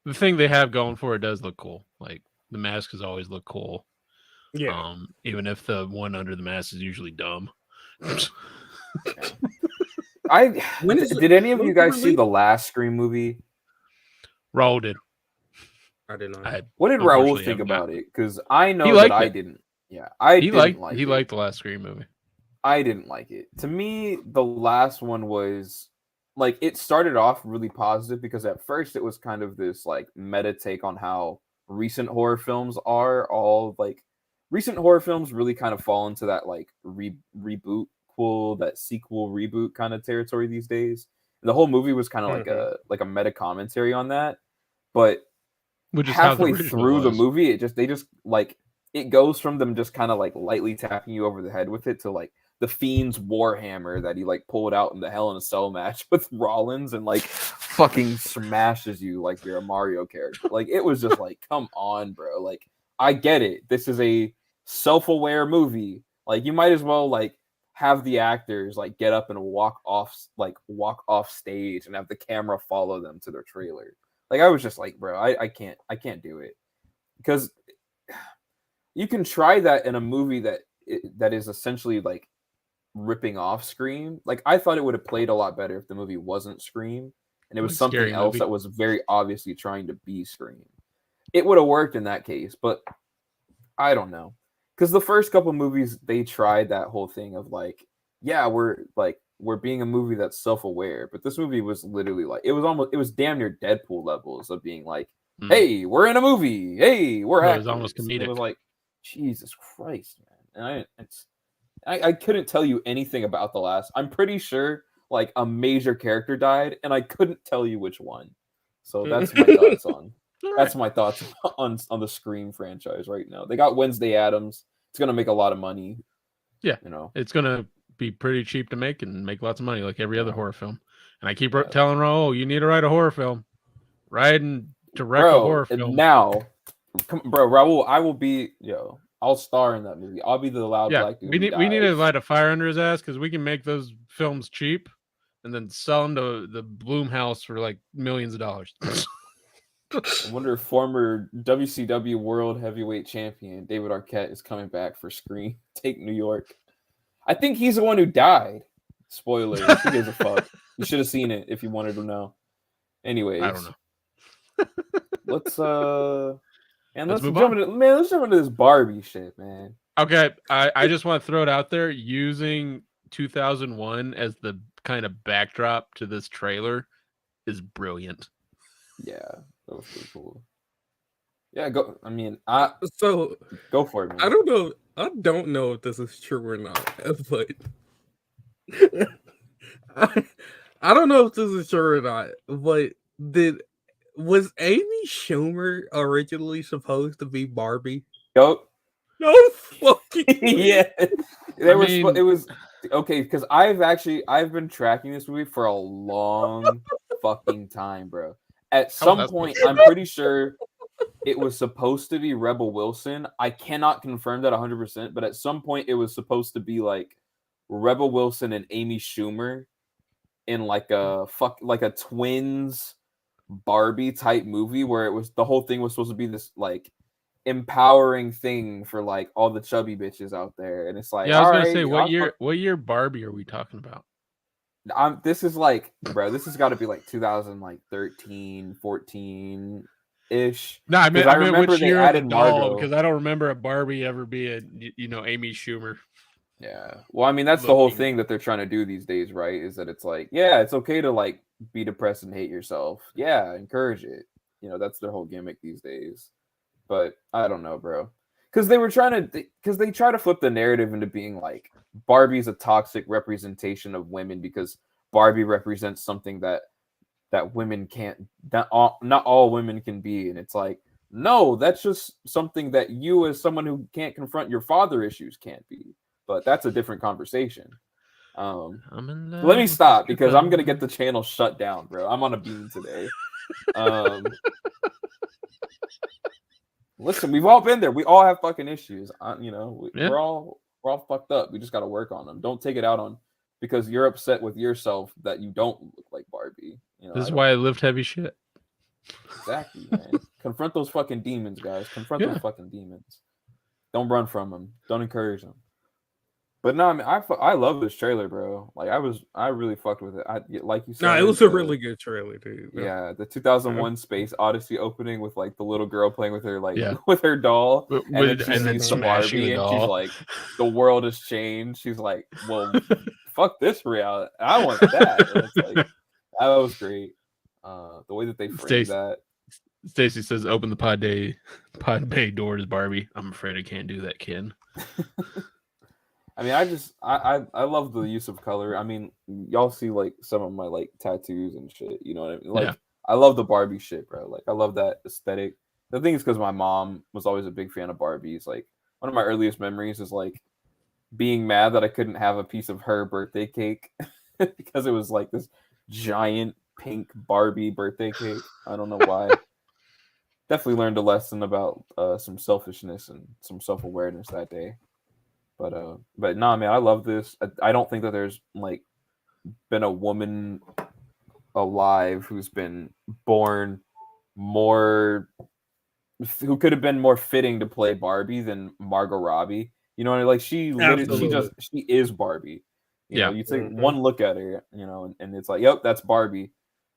The thing they have going for it does look cool. Like, the mask has always looked cool. Yeah. Even if the one under the mask is usually dumb. Did any of you guys see the last Scream movie? Raul did. I did not. What did Raul think about it? Because I know that I didn't. Yeah, he liked the last Scream movie. I didn't like it. To me, the last one was like, it started off really positive because at first it was kind of this like meta take on how recent horror films are. All like recent horror films really kind of fall into that like reboot, that sequel reboot kind of territory these days. And the whole movie was kind of like a meta commentary on that. But halfway through the movie, it goes from them just kind of like lightly tapping you over the head with it to like the Fiend's Warhammer that he like pulled out in the Hell in a Cell match with Rollins and like fucking smashes you like you're a Mario character. Like, it was just like, come on, bro. Like, I get it. This is a self-aware movie. Like, you might as well like have the actors like get up and walk off stage and have the camera follow them to their trailer. Like, I was just like, bro, I can't do it. Because you can try that in a movie that is essentially like ripping off Scream. Like, I thought it would have played a lot better if the movie wasn't Scream and it was something else that was very obviously trying to be Scream. It would have worked in that case, but I don't know. Because the first couple movies, they tried that whole thing of like, yeah, we're being a movie that's self-aware, but this movie was literally like, it was damn near Deadpool levels of being like, hey, we're in a movie, hey, we're actors. It was almost comedic. It was like, Jesus Christ, man. And I couldn't tell you anything about the last. I'm pretty sure like a major character died, and I couldn't tell you which one. So that's my thoughts on. That's my thoughts on the Scream franchise right now. They got Wednesday Addams. It's gonna make a lot of money. Yeah, you know, it's gonna be pretty cheap to make and make lots of money, like every other horror film. And I keep telling Raul, you need to write a horror film, write and direct a horror film. And now, Raul, I will be I'll star in that movie. I'll be the loud black dude. We need to light a fire under his ass because we can make those films cheap and then sell them to the Blumhouse for like millions of dollars. I wonder if former WCW World Heavyweight Champion David Arquette is coming back for Scream Take New York. I think he's the one who died. Spoiler. Who gives a fuck? You should have seen it if you wanted to know. Anyways, I don't know. Let's jump into this Barbie shit, man. Okay, I just want to throw it out there. Using 2001 as the kind of backdrop to this trailer is brilliant. Yeah, that was pretty cool. Yeah, go. I mean, So go for it, man. I don't know. I don't know if this is true or not, but I don't know if this is true or not. But was Amy Schumer originally supposed to be Barbie? Go. No fucking way. Yeah, mean- it was okay because I've been tracking this movie for a long fucking time, bro. At some that's point, possible? I'm pretty sure it was supposed to be Rebel Wilson. I cannot confirm that 100%, but at some point it was supposed to be like Rebel Wilson and Amy Schumer in like a twins Barbie type movie where it was the whole thing was supposed to be this like empowering thing for like all the chubby bitches out there, and it's like, Yeah, I was all gonna right, say, what year Barbie are we talking about? this is like, bro, this has got to be like 2013, 14 ish. No, I meant remember which they year of the added doll, Margot. because I don't remember a Barbie ever being, Amy Schumer. Yeah. Well, I mean, that's the whole Looking. thing that they're trying to do these days, right? Is that it's like, yeah, it's okay to like be depressed and hate yourself. Yeah, encourage it. That's their whole gimmick these days. But I don't know, bro. Because they try to flip the narrative into being like Barbie's a toxic representation of women because Barbie represents something that women can't, not all women can be, and it's like, no, that's just something that you as someone who can't confront your father issues can't be. But that's a different conversation. Let me stop because I'm gonna get the channel shut down, bro. I'm on a bean today. Listen, we've all been there. We all have fucking issues. We're all fucked up. We just got to work on them. Don't take it out on because you're upset with yourself that you don't look like Barbie. This is why I lift heavy shit. Exactly, man. Confront those fucking demons, guys. Confront those fucking demons. Don't run from them. Don't encourage them. But no, I mean, I love this trailer, bro. Like, I really fucked with it. Like you said, No, it was a really good trailer, dude. Yeah, the 2001 Space Odyssey opening with like the little girl playing with her with her doll, and then smashing the doll. and she's like, the world has changed. She's like, well, fuck this reality. I want that. And it's like, that was great. The way that they framed that. Stacy says, "Open the pod bay doors, Barbie." I'm afraid I can't do that, Ken. I mean, I love the use of color. I mean, y'all see like some of my like tattoos and shit. You know what I mean? Like, I love the Barbie shit, bro. Like, I love that aesthetic. The thing is, because my mom was always a big fan of Barbies. Like, one of my earliest memories is like being mad that I couldn't have a piece of her birthday cake because it was like this giant pink Barbie birthday cake. I don't know why. Definitely learned a lesson about some selfishness and some self-awareness that day. But no, man, I love this. I don't think that there's like been a woman alive who's been born who could have been more fitting to play Barbie than Margot Robbie. You know, like she is Barbie. You know, you take one look at her, and it's like, yep, that's Barbie.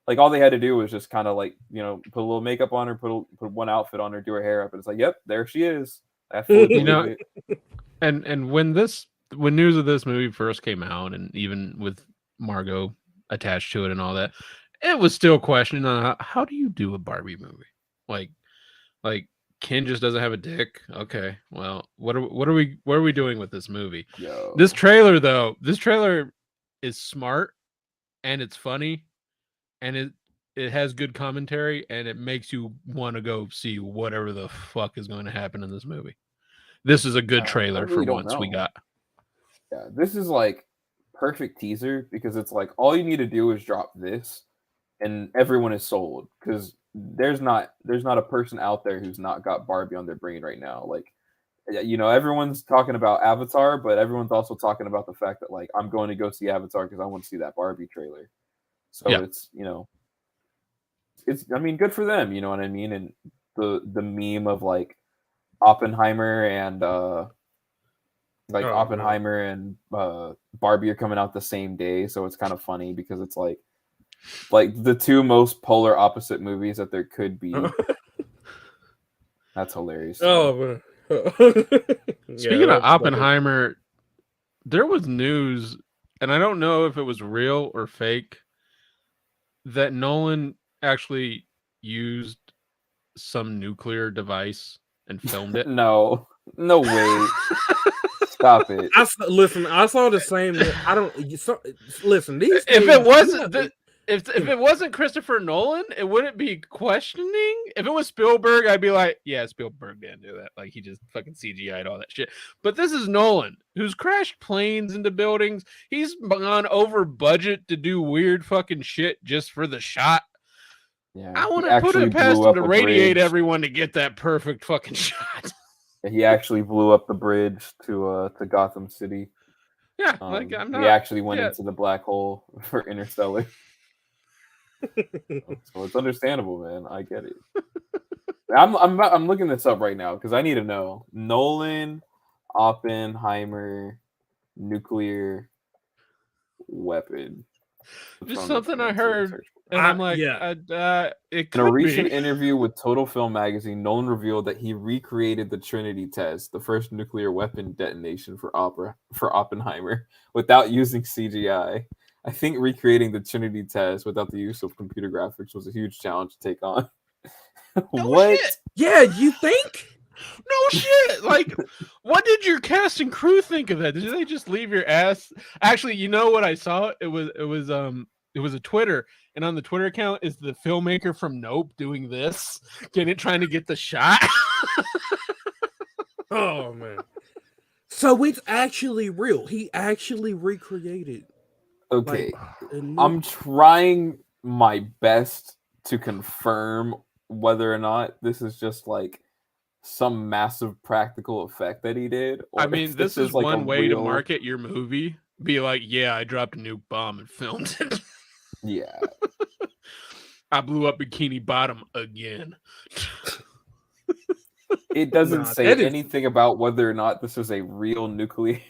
Like, all they had to do was just kind of like, put a little makeup on her, put one outfit on her, do her hair up, and it's like, yep, there she is. I fully believe it. And when news of this movie first came out, and even with Margot attached to it and all that, it was still questioning on how do you do a Barbie movie? Like Ken just doesn't have a dick. Okay, well, what are we doing with this movie? Yo. This trailer is smart and it's funny and it has good commentary and it makes you want to go see whatever the fuck is going to happen in this movie. This is a good trailer for once we got. Yeah, this is like perfect teaser because it's like all you need to do is drop this and everyone is sold because there's not a person out there who's not got Barbie on their brain right now. Like, everyone's talking about Avatar, but everyone's also talking about the fact that like I'm going to go see Avatar because I want to see that Barbie trailer. So it's I mean, good for them, you know what I mean? And the meme of like Oppenheimer and Oppenheimer and Barbie are coming out the same day, so it's kind of funny because it's like the two most polar opposite movies that there could be. That's hilarious. Speaking of Oppenheimer, there was news and I don't know if it was real or fake, that Nolan actually used some nuclear device and filmed it. No way. Stop it. Listen, I saw the same. I don't listen. These If things, it wasn't if it wasn't Christopher Nolan, it wouldn't be questioning. If it was Spielberg, I'd be like, yeah, Spielberg didn't do that. Like he just fucking CGI'd all that shit. But this is Nolan, who's crashed planes into buildings. He's gone over budget to do weird fucking shit just for the shot. Yeah, I want to put it past him to radiate everyone to get that perfect fucking shot. He actually blew up the bridge to Gotham City. Yeah, like I'm not. He actually went into the black hole for Interstellar. So it's understandable, man. I get it. I'm looking this up right now because I need to know. Nolan, Oppenheimer, nuclear weapon. Just something I heard, and I'm like, it could In a recent be. interview with Total Film magazine, Nolan revealed that he recreated the Trinity test, the first nuclear weapon detonation for Oppenheimer, without using CGI. I think recreating the Trinity test without the use of computer graphics was a huge challenge to take on. What? Shit. Yeah, you think? No shit. Like, what did your cast and crew think of that? Did they just leave your ass? Actually, you know what I saw? It was a Twitter, and on the Twitter account is the filmmaker from Nope doing this, trying to get the shot. Oh man. So it's actually real. He actually recreated. Okay. I'm trying my best to confirm whether or not this is just like some massive practical effect that he did. Or I mean, this is like one way to market your movie. Be like, yeah, I dropped a nuke bomb and filmed it. Yeah. I blew up Bikini Bottom again. It doesn't say anything about whether or not this was a real nuclear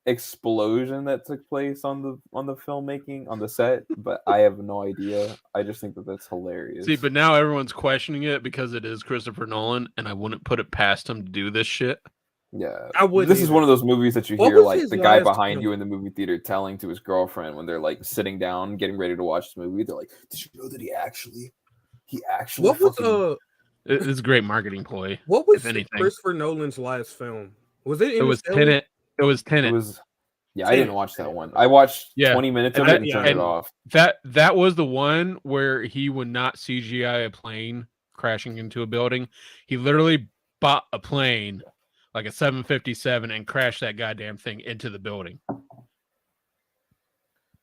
explosion that took place on the filmmaking on the set, but I have no idea. I just think that that's hilarious. See, but now everyone's questioning it because it is Christopher Nolan, and I wouldn't put it past him to do this shit. Yeah, this is one of those movies that you hear like the guy behind you in the movie theater telling to his girlfriend when they're like sitting down getting ready to watch the movie. They're like, "Did you know that he actually what was It's a great marketing ploy. What was Christopher Nolan's last film? Was it? It was Tenet. It was Tenet. I didn't watch that one. I watched 20 minutes of it and turned it off. That was the one where he would not CGI a plane crashing into a building. He literally bought a plane, like a 757, and crashed that goddamn thing into the building.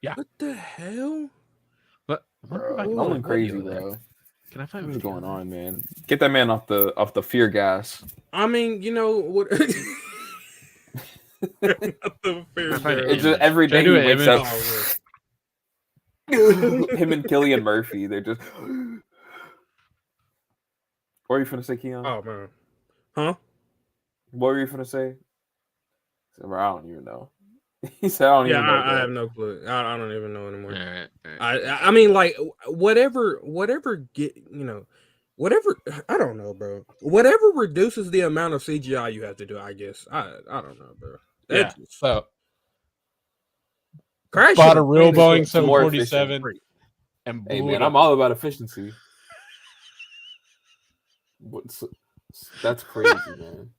Yeah. What the hell? But Nolan crazy, bro. Can I find what's going on, man? Get that man off the fear gas. I mean, you know what? It's just every day he wakes up. Him and Cillian Murphy, they're just. What are you gonna say, Keon? Oh man, huh? What were you gonna say? I don't even know. He said, "I don't even know." I have no clue. I don't even know anymore. All right. I mean, like whatever whatever. I don't know, bro. Whatever reduces the amount of CGI you have to do, I guess. I don't know, bro. Yeah. So bought a real Boeing 747 and blew hey man, I'm all about efficiency. That's crazy, man.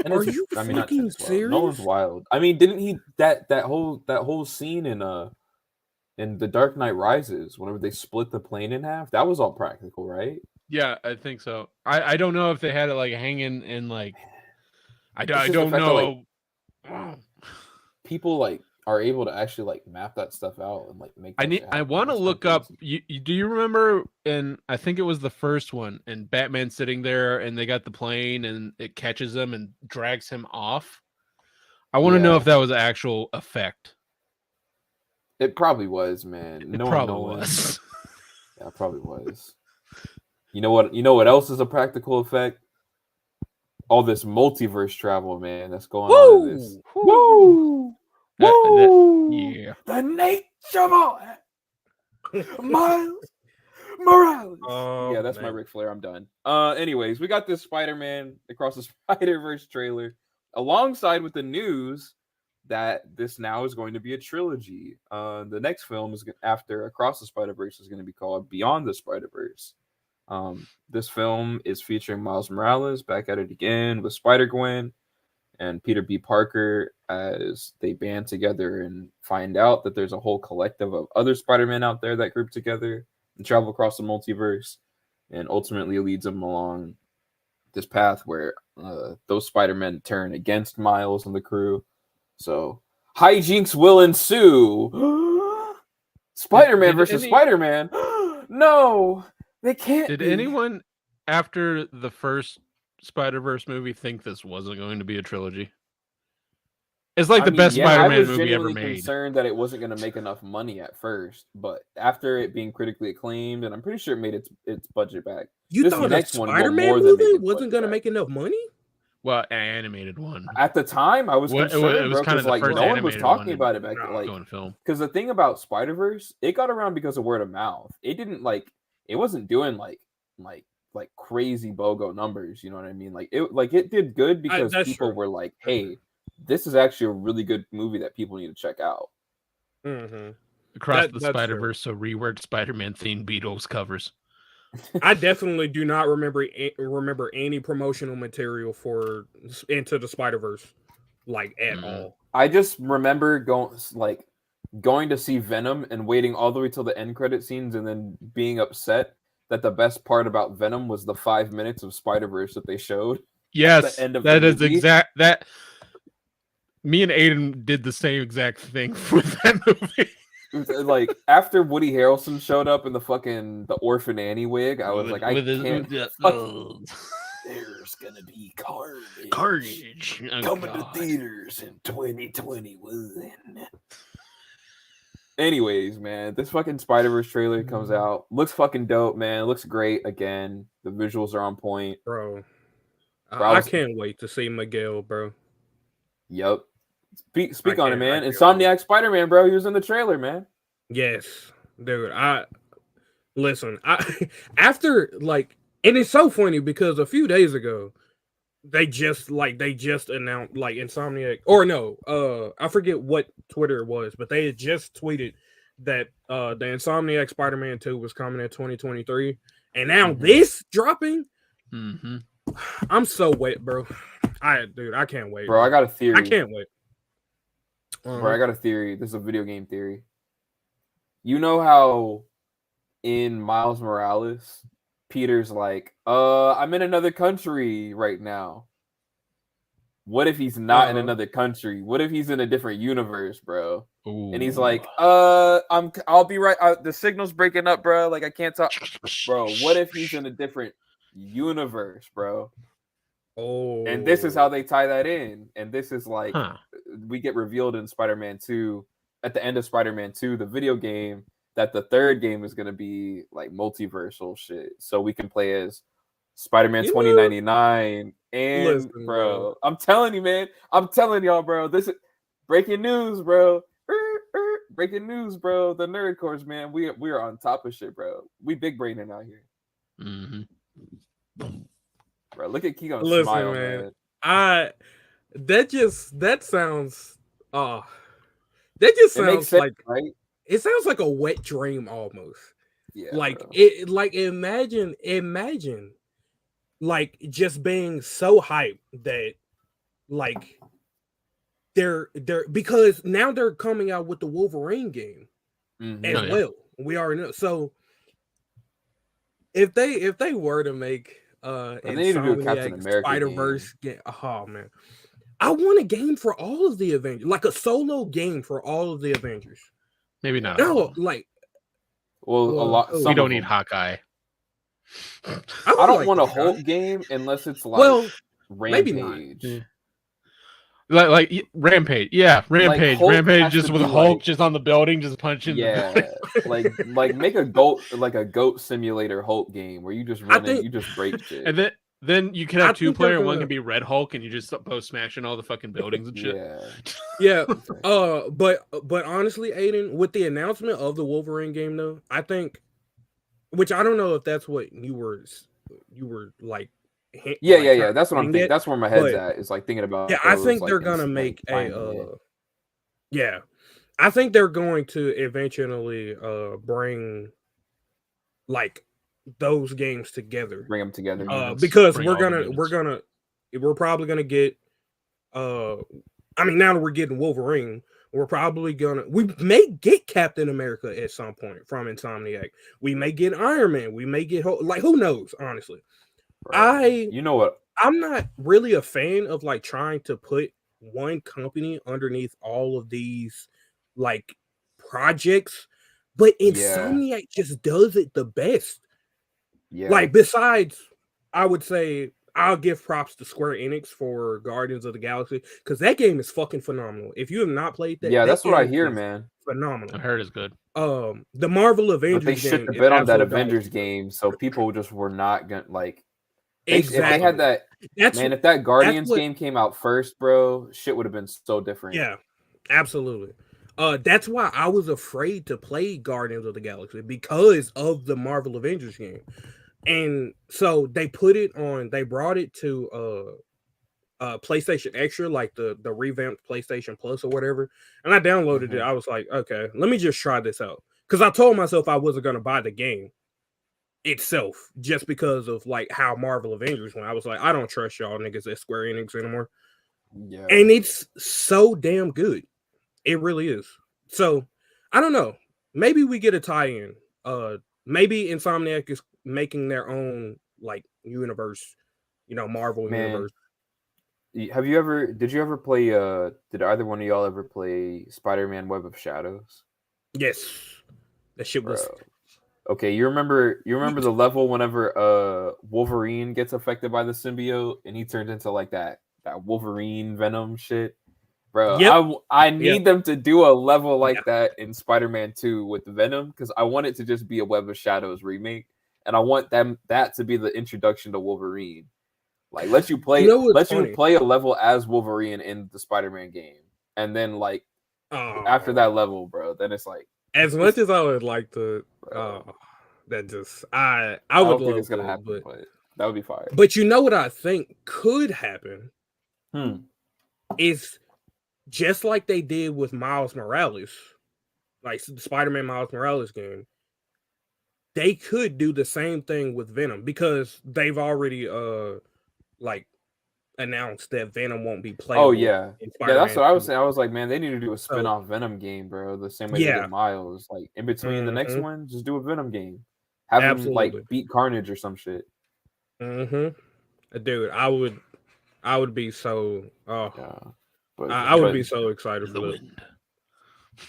Are you fucking serious? No one's wild. I mean, didn't he that whole scene in The Dark Knight Rises, whenever they split the plane in half, that was all practical, right? Yeah, I think so. I don't know if they had it like hanging in like. I don't know. That, like, people like are able to actually like map that stuff out and like make. I want to look up. Do you remember? And I think it was the first one, and Batman sitting there, and they got the plane, and it catches him and drags him off. I want to know if that was an actual effect. It probably was, man. It probably was. Yeah, it probably was. You know what? You know what else is a practical effect? All this multiverse travel, man. That's going on in this. Woo! Yeah. The nature boy, Miles Morales. Yeah, that's my Ric Flair. I'm done. Anyways, we got this Spider-Man Across the Spider-Verse trailer alongside with the news that this now is going to be a trilogy. The next film is after Across the Spider-Verse is going to be called Beyond the Spider-Verse. This film is featuring Miles Morales back at it again with Spider-Gwen and Peter B. Parker as they band together and find out that there's a whole collective of other Spider-Men out there that group together and travel across the multiverse, and ultimately leads them along this path where those Spider-Men turn against Miles and the crew. So hijinks will ensue. Spider-Man versus Spider-Man. No, they can't. Did anyone after the first Spider-Verse movie think this wasn't going to be a trilogy? It's like the best Spider-Man movie ever made. I was concerned that it wasn't going to make enough money at first, but after it being critically acclaimed, and I'm pretty sure it made its budget back. You thought the Spider-Man movie wasn't going to make enough money? Well, an animated one. At the time, I was concerned, it was kind of like no one was talking about it back then. Like, going film. Because the thing about Spider-Verse, it got around because of word of mouth. It didn't it wasn't doing like crazy BOGO numbers. You know what I mean? It did good because people were like, "Hey, this is actually a really good movie that people need to check out." Mm-hmm. Across the Spider-Verse, so reworked Spider-Man themed Beatles covers. I definitely do not remember any promotional material for Into the Spider-Verse, at all. I just remember going to see Venom and waiting all the way till the end credit scenes, and then being upset that the best part about Venom was the 5 minutes of Spider-Verse that they showed. Yes, at the end of that the is movie. that. Me and Ayden did the same exact thing with that movie. After Woody Harrelson showed up in the Orphan Annie wig, I was like, can't. There's gonna be carnage coming to theaters in 2021. Anyways, man, this fucking Spider-Verse trailer comes out. Looks fucking dope, man. It looks great again. The visuals are on point. Bro, I can't wait to see Miguel, bro. Yep. Speak on it, man. Insomniac Spider-Man, bro. He was in the trailer, man. Yes, dude. After and it's so funny because a few days ago they just announced Insomniac, or no, I forget what Twitter it was, but they had just tweeted that the Insomniac Spider-Man 2 was coming in 2023, and now this dropping. Mm-hmm. I'm so wet, bro. I can't wait. Bro, I got a theory. I can't wait. Bro, I got a theory. This is a video game theory. You know how in Miles Morales, Peter's like, I'm in another country right now. What if he's not in another country? What if he's in a different universe, bro? Ooh. And he's like, I'll be right. The signal's breaking up, bro. I can't talk. Bro, what if he's in a different universe, bro? Oh. And this is how they tie that in. And this is we get revealed in Spider-Man 2, at the end of Spider-Man 2, the video game, that the third game is going to be multiversal shit. So we can play as Spider-Man 2099. And listen, bro, I'm telling you, man. I'm telling y'all, bro. This is breaking news, bro. Breaking news, bro. The Nerd Course, man. We are on top of shit, bro. We big braining out here. Mm-hmm. Bro, look at Keegan smile, man. That sounds sense, right? It sounds like a wet dream almost. Yeah. Imagine just being so hyped that they're because now they're coming out with the Wolverine game as well. We already know. So if they were to make they need to do a Captain America Spider-Verse game, oh man, I want a game for all of the Avengers, a solo game for all of the Avengers. Maybe not. No, a lot. We don't need Hawkeye. I don't want a Hulk game unless it's Rampage. Maybe not. Rampage, yeah, Rampage, Rampage, just with Hulk just on the building, just punching. Yeah, make a goat simulator Hulk game where you just run you just break shit. And then you can have 2-player, and one can be Red Hulk, and you just both smashing all the fucking buildings and shit. Yeah. But honestly, Ayden, with the announcement of the Wolverine game, though, I think, which I don't know if that's what you were like. Yeah. That's what I'm thinking. That's where my head's at. Is thinking about. Yeah, I think they're gonna make a Yeah, I think they're going to eventually bring like those games together. Bring them together. Because Bring we're all the gonna units. we're probably gonna get I mean, now that we're getting Wolverine, we may get Captain America at some point from Insomniac. We may get Iron Man. We may get like who knows, honestly. Bro. You know what? I'm not really a fan of like trying to put one company underneath all of these like projects, but Yeah. Insomniac just does it the best. Yeah. Like, besides, I would say I'll give props to Square Enix for Guardians of the Galaxy because that game is fucking phenomenal. If you have not played that, Yeah, that that's what I game hear, is man. phenomenal. I heard it's good. The Marvel But they Avengers shit game the is bed on that absolute Avengers dog shit. game, so people just were not gonna like. If they Exactly. had that, That's man, if that Guardians what. game came out first, bro, shit would have been so different. Yeah, absolutely. That's why I was afraid to play Guardians of the Galaxy because of the Marvel Avengers game. And so they brought it to PlayStation Extra, like the revamped PlayStation Plus or whatever. And I downloaded it. I was like, okay, let me just try this out. Because I told myself I wasn't gonna buy the game itself just because of like how Marvel Avengers went. I was like, I don't trust y'all niggas at Square Enix anymore. Yeah. And it's so damn good. It really is. So I don't know. Maybe we get a tie-in. Maybe Insomniac is making their own like universe, Marvel universe. Did you ever play did either one of y'all ever play Spider-Man Web of Shadows? Yes. That shit was Bro. Okay, you remember the level whenever Wolverine gets affected by the symbiote and he turns into like that Wolverine Venom shit? Bro, Yep. I need them to do a level like Yeah. that in Spider-Man 2 with Venom because I want it to just be a Web of Shadows remake, and I want that to be the introduction to Wolverine. Like let you play a level as Wolverine in the Spider-Man game, and then like after that level, bro, then it's like as much as I would like to, that just I would don't think love it's gonna to, happen, but that would be fire. But you know what I think could happen is just like they did with Miles Morales, like the Spider-Man Miles Morales game. They could do the same thing with Venom because they've already like announced that Venom won't be playable. Oh yeah, in yeah. That's Spider-Man what I was 2. saying. I was like, man, they need to do a spin-off Venom game, bro. The same way they did Miles. Like in between the next one, just do a Venom game. Have him like beat Carnage or some shit. Dude, I would be so. I would be so excited for this.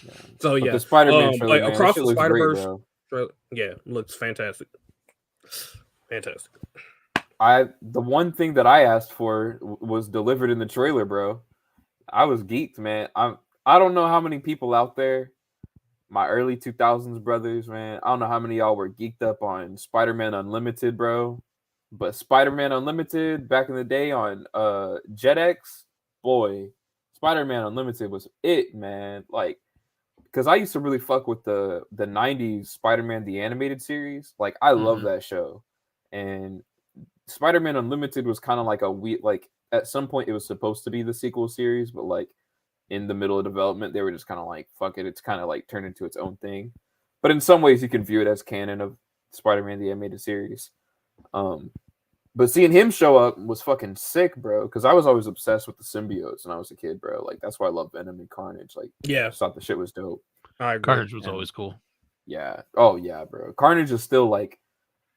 Yeah. So but the Spider-Man trailer, man, across that shit the looks Spider-Verse, great, bro. Looks fantastic. Fantastic. The one thing that I asked for was delivered in the trailer, bro. I was geeked, man. I don't know how many people out there, my early 2000s brothers, man. I don't know how many of y'all were geeked up on Spider-Man Unlimited, bro. But Spider-Man Unlimited back in the day on JetX, boy, Spider-Man Unlimited was it, man. Like, because I used to really fuck with the 90s Spider-Man the animated series. Like, I love that show. And Spider-Man Unlimited was kind of like like at some point it was supposed to be the sequel series, but like in the middle of development, they were just kind of like, fuck it, it's kind of like turned into its own thing. But in some ways, you can view it as canon of Spider-Man the animated series. But seeing him show up was fucking sick, bro. Because I was always obsessed with the symbiotes when I was a kid, bro. Like that's why I love Venom and Carnage. Like, I just thought the shit was dope. I agree. Carnage was always cool. Yeah. Oh yeah, bro. Carnage is still like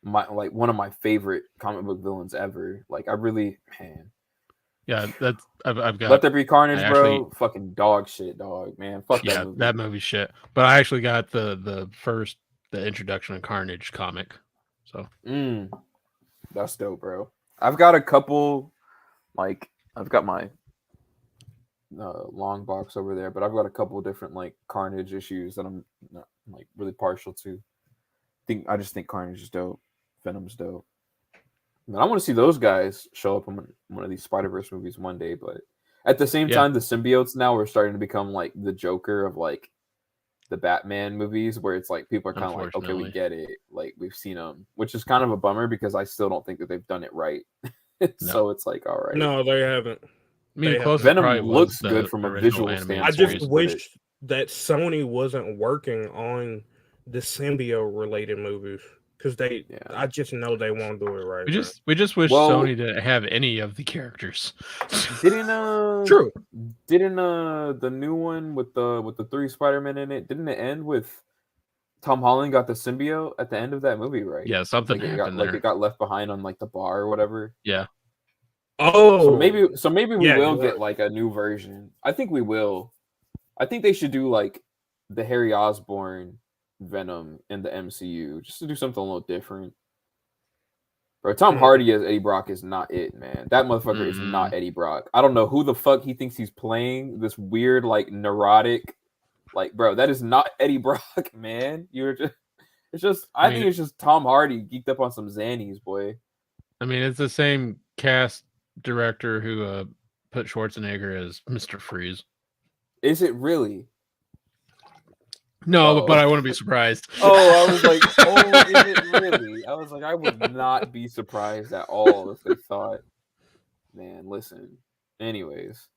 one of my favorite comic book villains ever. Like I really, man. Yeah, that's I've got. Let There Be Carnage, bro. Fucking dog shit, dog, man. Fuck that movie. That movie shit. But I actually got the introduction of Carnage comic. So. That's dope, bro. I've got a couple, like I've got my long box over there, but I've got a couple different like Carnage issues that I'm not like really partial to. I just think Carnage is dope. Venom's dope. And I want to see those guys show up in one of these Spider-Verse movies one day, but at the same time, the symbiotes now are starting to become like the Joker of like the Batman movies, where it's like people are kind of like, okay, we get it, like we've seen them, which is kind of a bummer because I still don't think that they've done it right. So it's like, all right, no, they haven't. I mean, They have closest Venom probably looks was good the from a original visual animated I standpoint. just series. wish that Sony wasn't working on the symbiote related movies because Yeah. I just know they won't do it right. We just wish Well- Sony didn't have any of the characters. Didn't True. the new one with the 3 Spider-Men in it, didn't it end with Tom Holland got the symbiote at the end of that movie, right? Yeah, something Like happened there. it got left behind on like the bar or whatever. Yeah. Oh, So maybe we Yeah, will you're get right. like a new version. I think we will. I think they should do like the Harry Osborn Venom in the MCU just to do something a little different. Bro, Tom Mhm. Hardy as Eddie Brock is not it, man. That motherfucker is not Eddie Brock. I don't know who the fuck he thinks he's playing. This weird, like, neurotic, like, bro, that is not Eddie Brock, man. I think it's just Tom Hardy geeked up on some Xannies, boy. I mean, it's the same cast director who put Schwarzenegger as Mr. Freeze. Is it really? No, Oh. but I wouldn't be surprised. Oh, I was like, oh, is it really? I was like, I would not be surprised at all if they thought, man, listen. Anyways,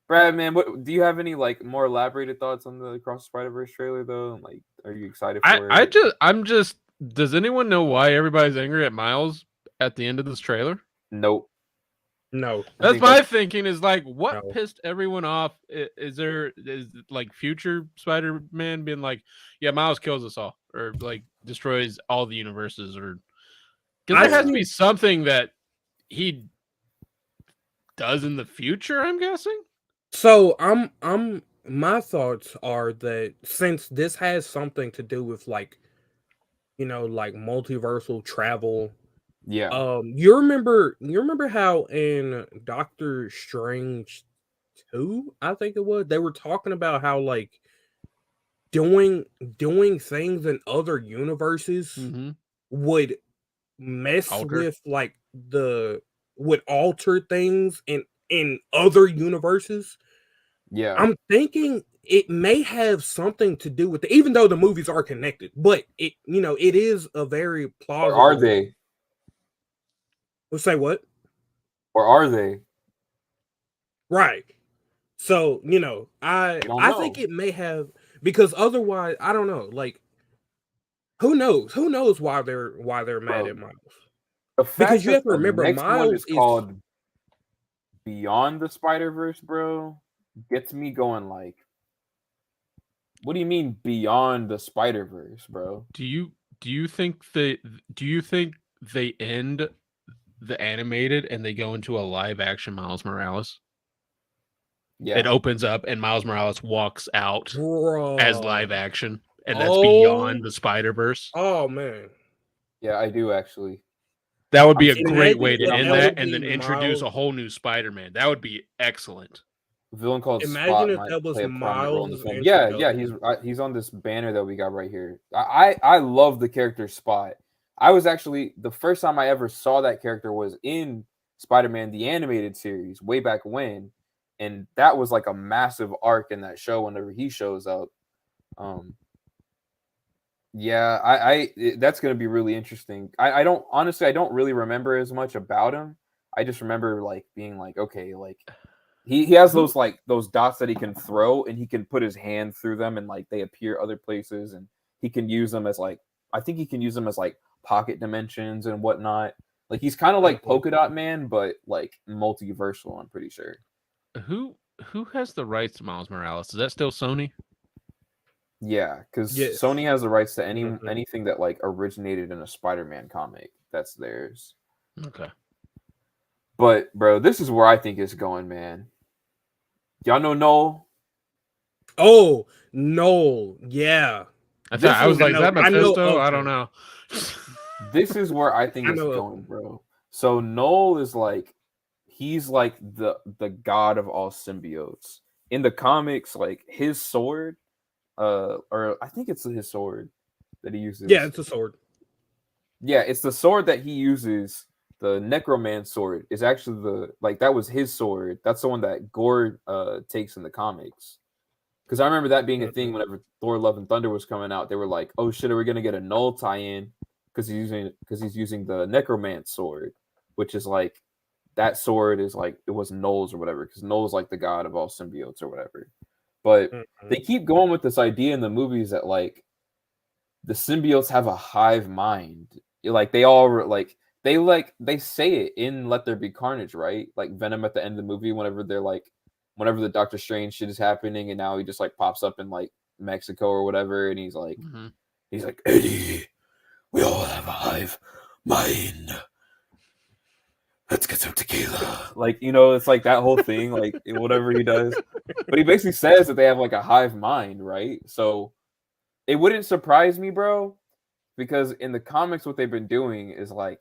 Brad, man, what do you have any like more elaborated thoughts on the Across the Spider-Verse trailer though? Like, are you excited for it? I'm just. Does anyone know why everybody's angry at Miles at the end of this trailer? Nope. No. That's my thinking. Is like what No. pissed everyone off. Is like future Spider-Man being like, yeah, Miles kills us all, or like destroys all the universes, or because there has to be something that he does in the future. I'm guessing. So my thoughts are that since this has something to do with like, like multiversal travel. Yeah. You remember how in Doctor Strange 2, I think it was, they were talking about how like doing things in other universes would mess with like would alter things in other universes. Yeah. I'm thinking it may have something to do with it, even though the movies are connected, but it is a very plausible. Or are they? We'll say what? Or are they? Right. So, I think it may have, because otherwise, I don't know. Like, who knows? Who knows why they're mad at Miles? The fact Because you that have to the remember, next one Miles is called Beyond the Spider-Verse, bro, gets me going like, what do you mean Beyond the Spider-Verse, bro? Do you think they end the animated and they go into a live action Miles Morales? Yeah. It opens up and Miles Morales walks out Bro. as live action, and that's Beyond the Spider-Verse. Oh man. Yeah, I do actually. That would be a great way to end that, would and then be introduce a Miles. whole new Spider-Man. That would be excellent. A villain called Imagine Spot if might that was play a prominent role in the Miles' film. Yeah, introduction. he's on this banner that we got right here. I love the character Spot. I was actually, the first time I ever saw that character was in Spider-Man the animated series way back when, and that was like a massive arc in that show whenever he shows up. Yeah, that's gonna be really interesting. I don't really remember as much about him. I just remember like being like, okay, like he has those like those dots that he can throw, and he can put his hand through them, and like they appear other places, and he can use them as like, I think he can use them as like pocket dimensions and whatnot. Like he's kind of like Polka Dot Man, but like multiversal. I'm pretty sure. Who has the rights to Miles Morales? Is that still Sony? Yeah, because Sony has the rights to anything that like originated in a Spider-Man comic. That's theirs. Okay. But bro, this is where I think it's going, man. Y'all know Noel? Oh, Noel, yeah. I was like, is that Mephisto? I don't know. This is where I think it's going, bro. So Noel is like, he's like the god of all symbiotes. In the comics, like his sword, or I think it's his sword that he uses. Yeah, it's a sword. Yeah, it's the sword that he uses. The Necroman sword is actually that was his sword. That's the one that Gore takes in the comics. Because I remember that being a thing whenever Thor: Love and Thunder was coming out. They were like, "Oh shit, are we gonna get a Null tie-in?" Because he's using the Necroman sword, which is like that sword is like it was Null's or whatever, because Null's like the god of all symbiotes or whatever. But they keep going with this idea in the movies that like the symbiotes have a hive mind. Like they all like they say it in Let There Be Carnage, right? Like Venom at the end of the movie, whenever the Doctor Strange shit is happening, and now he just like pops up in like Mexico or whatever, and he's like Eddie, we all have a hive mind. Let's get some tequila. Like, you know, it's like that whole thing, like whatever he does. But he basically says that they have like a hive mind, right? So it wouldn't surprise me, bro, because in the comics, what they've been doing is like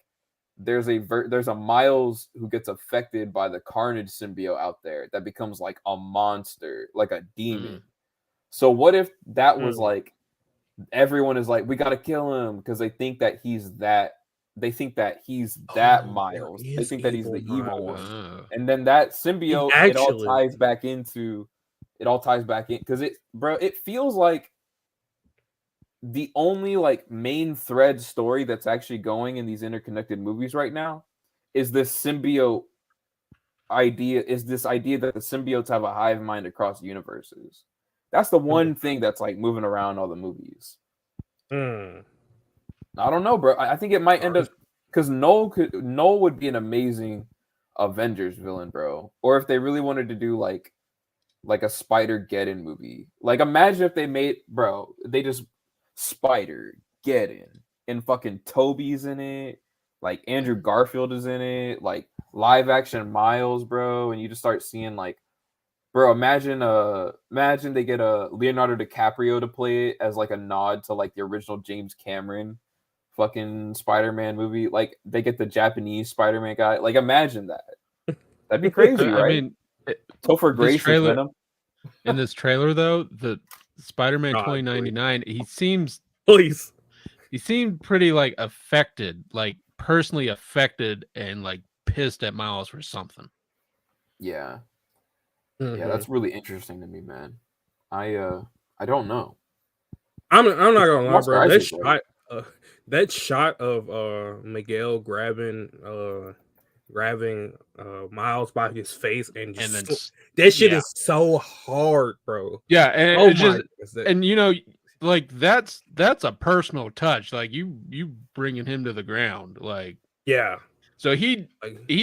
there's a Miles who gets affected by the Carnage symbiote out there that becomes like a monster, like a demon. So what if that was like everyone is like, we gotta kill him because they think that he's that. They think that he's that Miles. They think that he's the evil one. And then that symbiote, it all ties back in because it feels like the only like main thread story that's actually going in these interconnected movies right now is this symbiote idea, is this idea that the symbiotes have a hive mind across universes. That's the one thing that's like moving around all the movies. I don't know, bro. I think it might end up because Null would be an amazing Avengers villain, bro. Or if they really wanted to do like a Spider-Geddon movie. Like imagine if they made, bro, they just Spider-Geddon and fucking Toby's in it. Like Andrew Garfield is in it. Like live action Miles, bro. And you just start seeing like, bro, imagine they get a Leonardo DiCaprio to play it as like a nod to like the original James Cameron fucking Spider-Man movie. Like they get the Japanese Spider-Man guy. Like imagine that. That'd be crazy, right? I mean, Topher Grace is Venom. In this trailer, though, the Spider-Man 2099, he seemed pretty like affected, like personally affected, and like pissed at Miles for something. Yeah. Yeah, that's really interesting to me, man. I don't know. I'm not gonna lie, bro. That shot of Miguel grabbing Miles by his face and then that shit is so hard, bro. Yeah, and and you know, like that's a personal touch. Like you bringing him to the ground, like yeah. So he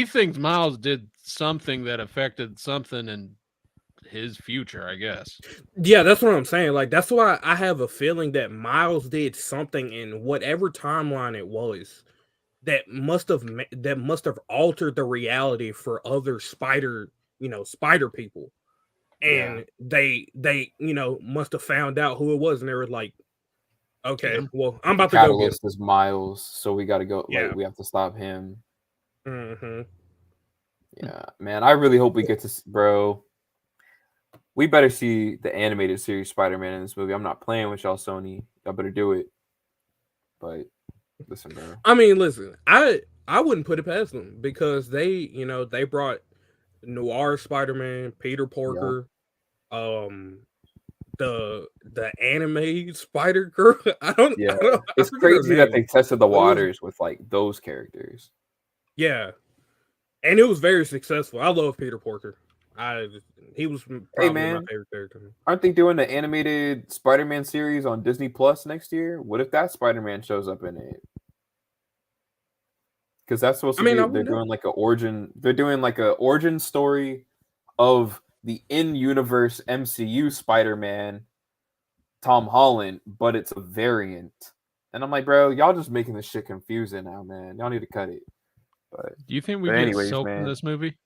thinks Miles did something that affected something in his future, I guess. Yeah, that's what I'm saying. Like that's why I have a feeling that Miles did something in whatever timeline it was that must have altered the reality for other spider people. And they must have found out who it was, and they were like, okay, well, I'm about to go get him. Is Miles, so we got to go. Like, we have to stop him. Yeah, man, I really hope we get to, bro. We better see the animated series Spider-Man in this movie. I'm not playing with y'all, Sony. Y'all better do it. But listen, bro. I mean, listen, I wouldn't put it past them because they brought Noir Spider-Man, Peter Parker, the anime Spider-Girl. It's crazy that they tested the waters with like those characters. Yeah. And it was very successful. I love Peter Parker. He was probably my favorite character. Aren't they doing the animated Spider-Man series on Disney Plus next year? What if that Spider-Man shows up in it? Because that's supposed to be. They're doing like an origin. They're doing like an origin story of the in-universe MCU Spider-Man, Tom Holland, but it's a variant. And I'm like, bro, y'all just making this shit confusing now, man. Y'all need to cut it. But do you think we get Silk in this movie?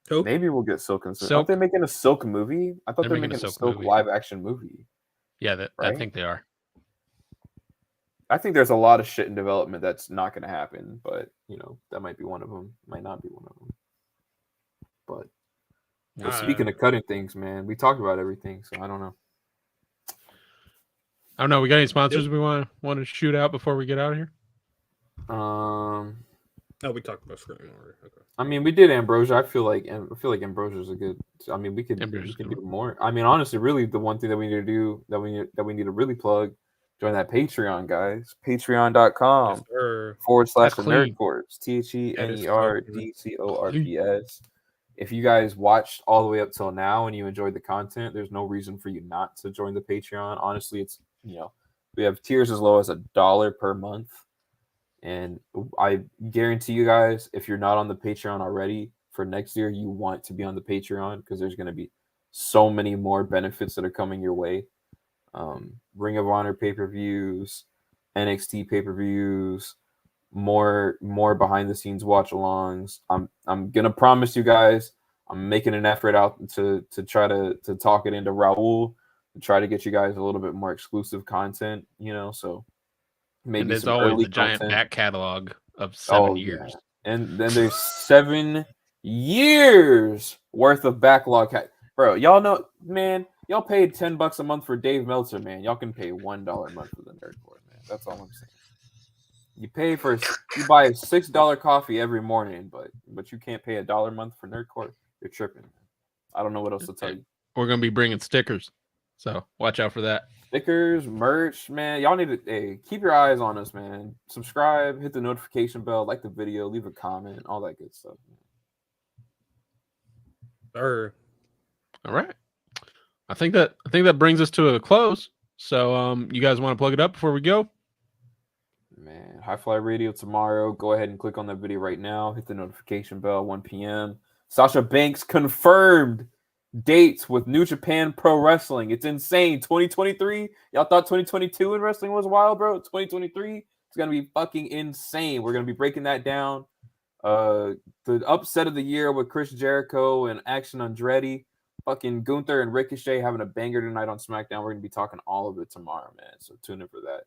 Who? Maybe we'll get Silk in. Aren't they making a Silk movie? I thought they're making a Silk live action movie. Yeah, right? I think they are. I think there's a lot of shit in development that's not going to happen, but that might be one of them. Might not be one of them. But speaking of cutting things, man, we talked about everything, so I don't know. I don't know. We got any sponsors we want to shoot out before we get out of here? Oh, we talked about Scream already. Okay. I mean, we did Ambrosia. I feel like Ambrosia's a good. I mean, we could do more. I mean, honestly, really, the one thing that we need to do that we need to really plug join that Patreon, guys. Yes, Patreon.com sir. / That's the clean. Nerdcorps. That is clean. THENERDCORPS. If you guys watched all the way up till now and you enjoyed the content, there's no reason for you not to join the Patreon. Honestly, it's we have tiers as low as $1 per month. And I guarantee you guys, if you're not on the Patreon already, for next year, you want to be on the Patreon because there's going to be so many more benefits that are coming your way. Ring of Honor pay-per-views, NXT pay-per-views, more behind the scenes watch-alongs. I'm gonna promise you guys, I'm making an effort out to try to talk it into Raul to try to get you guys a little bit more exclusive content. So maybe And there's some always early the giant content. back catalog of 7 years. Yeah. And then there's 7 years worth of backlog. Bro, y'all know, man, y'all paid $10 a month for Dave Meltzer, man. Y'all can pay $1 a month for the Nerdcore, man. That's all I'm saying. You buy a $6 coffee every morning, but you can't pay $1 a month for Nerdcore. You're tripping, man. I don't know what else to tell you. We're gonna be bringing stickers, so watch out for that. Stickers, merch, man. Y'all need to keep your eyes on us, man. Subscribe, hit the notification bell, like the video, leave a comment, all that good stuff. Sir. All right. I think that brings us to a close. So you guys want to plug it up before we go? Man, High Fly Radio tomorrow. Go ahead and click on that video right now. Hit the notification bell, 1 p.m. Sasha Banks confirmed dates with New Japan Pro Wrestling. It's insane. 2023. Y'all thought 2022 in wrestling was wild, bro. 2023 is going to be fucking insane. We're going to be breaking that down. The upset of the year with Chris Jericho and Action Andretti. Fucking Gunther and Ricochet having a banger tonight on SmackDown. We're going to be talking all of it tomorrow, man. So tune in for that.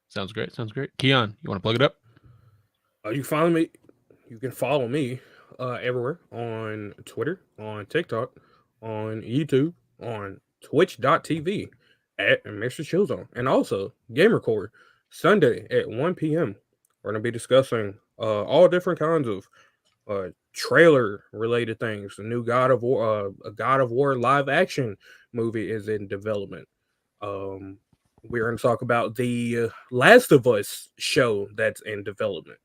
Sounds great. Keon, you want to plug it up? You can follow me everywhere on Twitter, on TikTok, on YouTube, on twitch.tv at Mr. Chillzone, and also GamerCore Sunday at 1 p.m. We're going to be discussing all different kinds of trailer related things. The new God of War live action movie is in development. We're going to talk about the Last of Us show that's in development.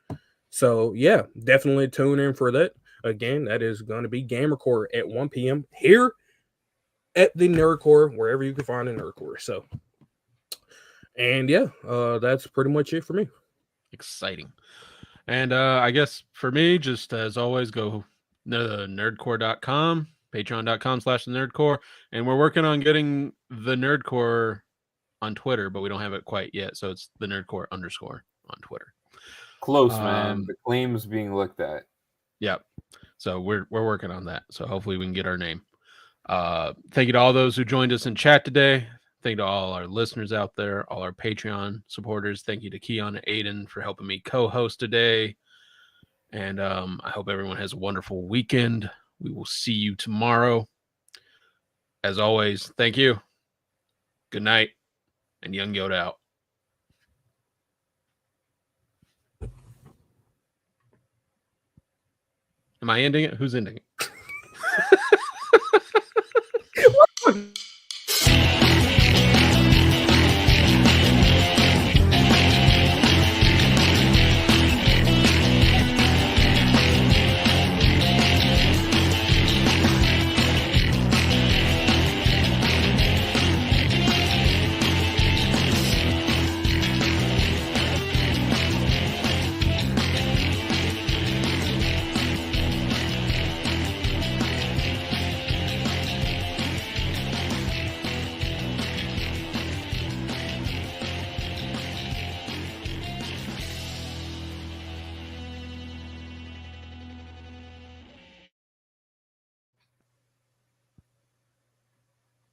So, yeah, definitely tune in for that. Again, that is going to be GamerCore at 1 p.m. here at the Nerdcore, wherever you can find a Nerdcore. So, and yeah, that's pretty much it for me. Exciting. And I guess for me, just as always, go to nerdcore.com, patreon.com/nerdcore. And we're working on getting the Nerdcore on Twitter, but we don't have it quite yet. So it's the Nerdcore _ on Twitter. Close, man. The claim's being looked at. Yep. So we're working on that. So hopefully we can get our name. Thank you to all those who joined us in chat today. Thank you to all our listeners out there, all our Patreon supporters. Thank you to Keon and Ayden for helping me co-host today. And I hope everyone has a wonderful weekend. We will see you tomorrow. As always, thank you. Good night. And Young Yoda out. Am I ending it? Who's ending it?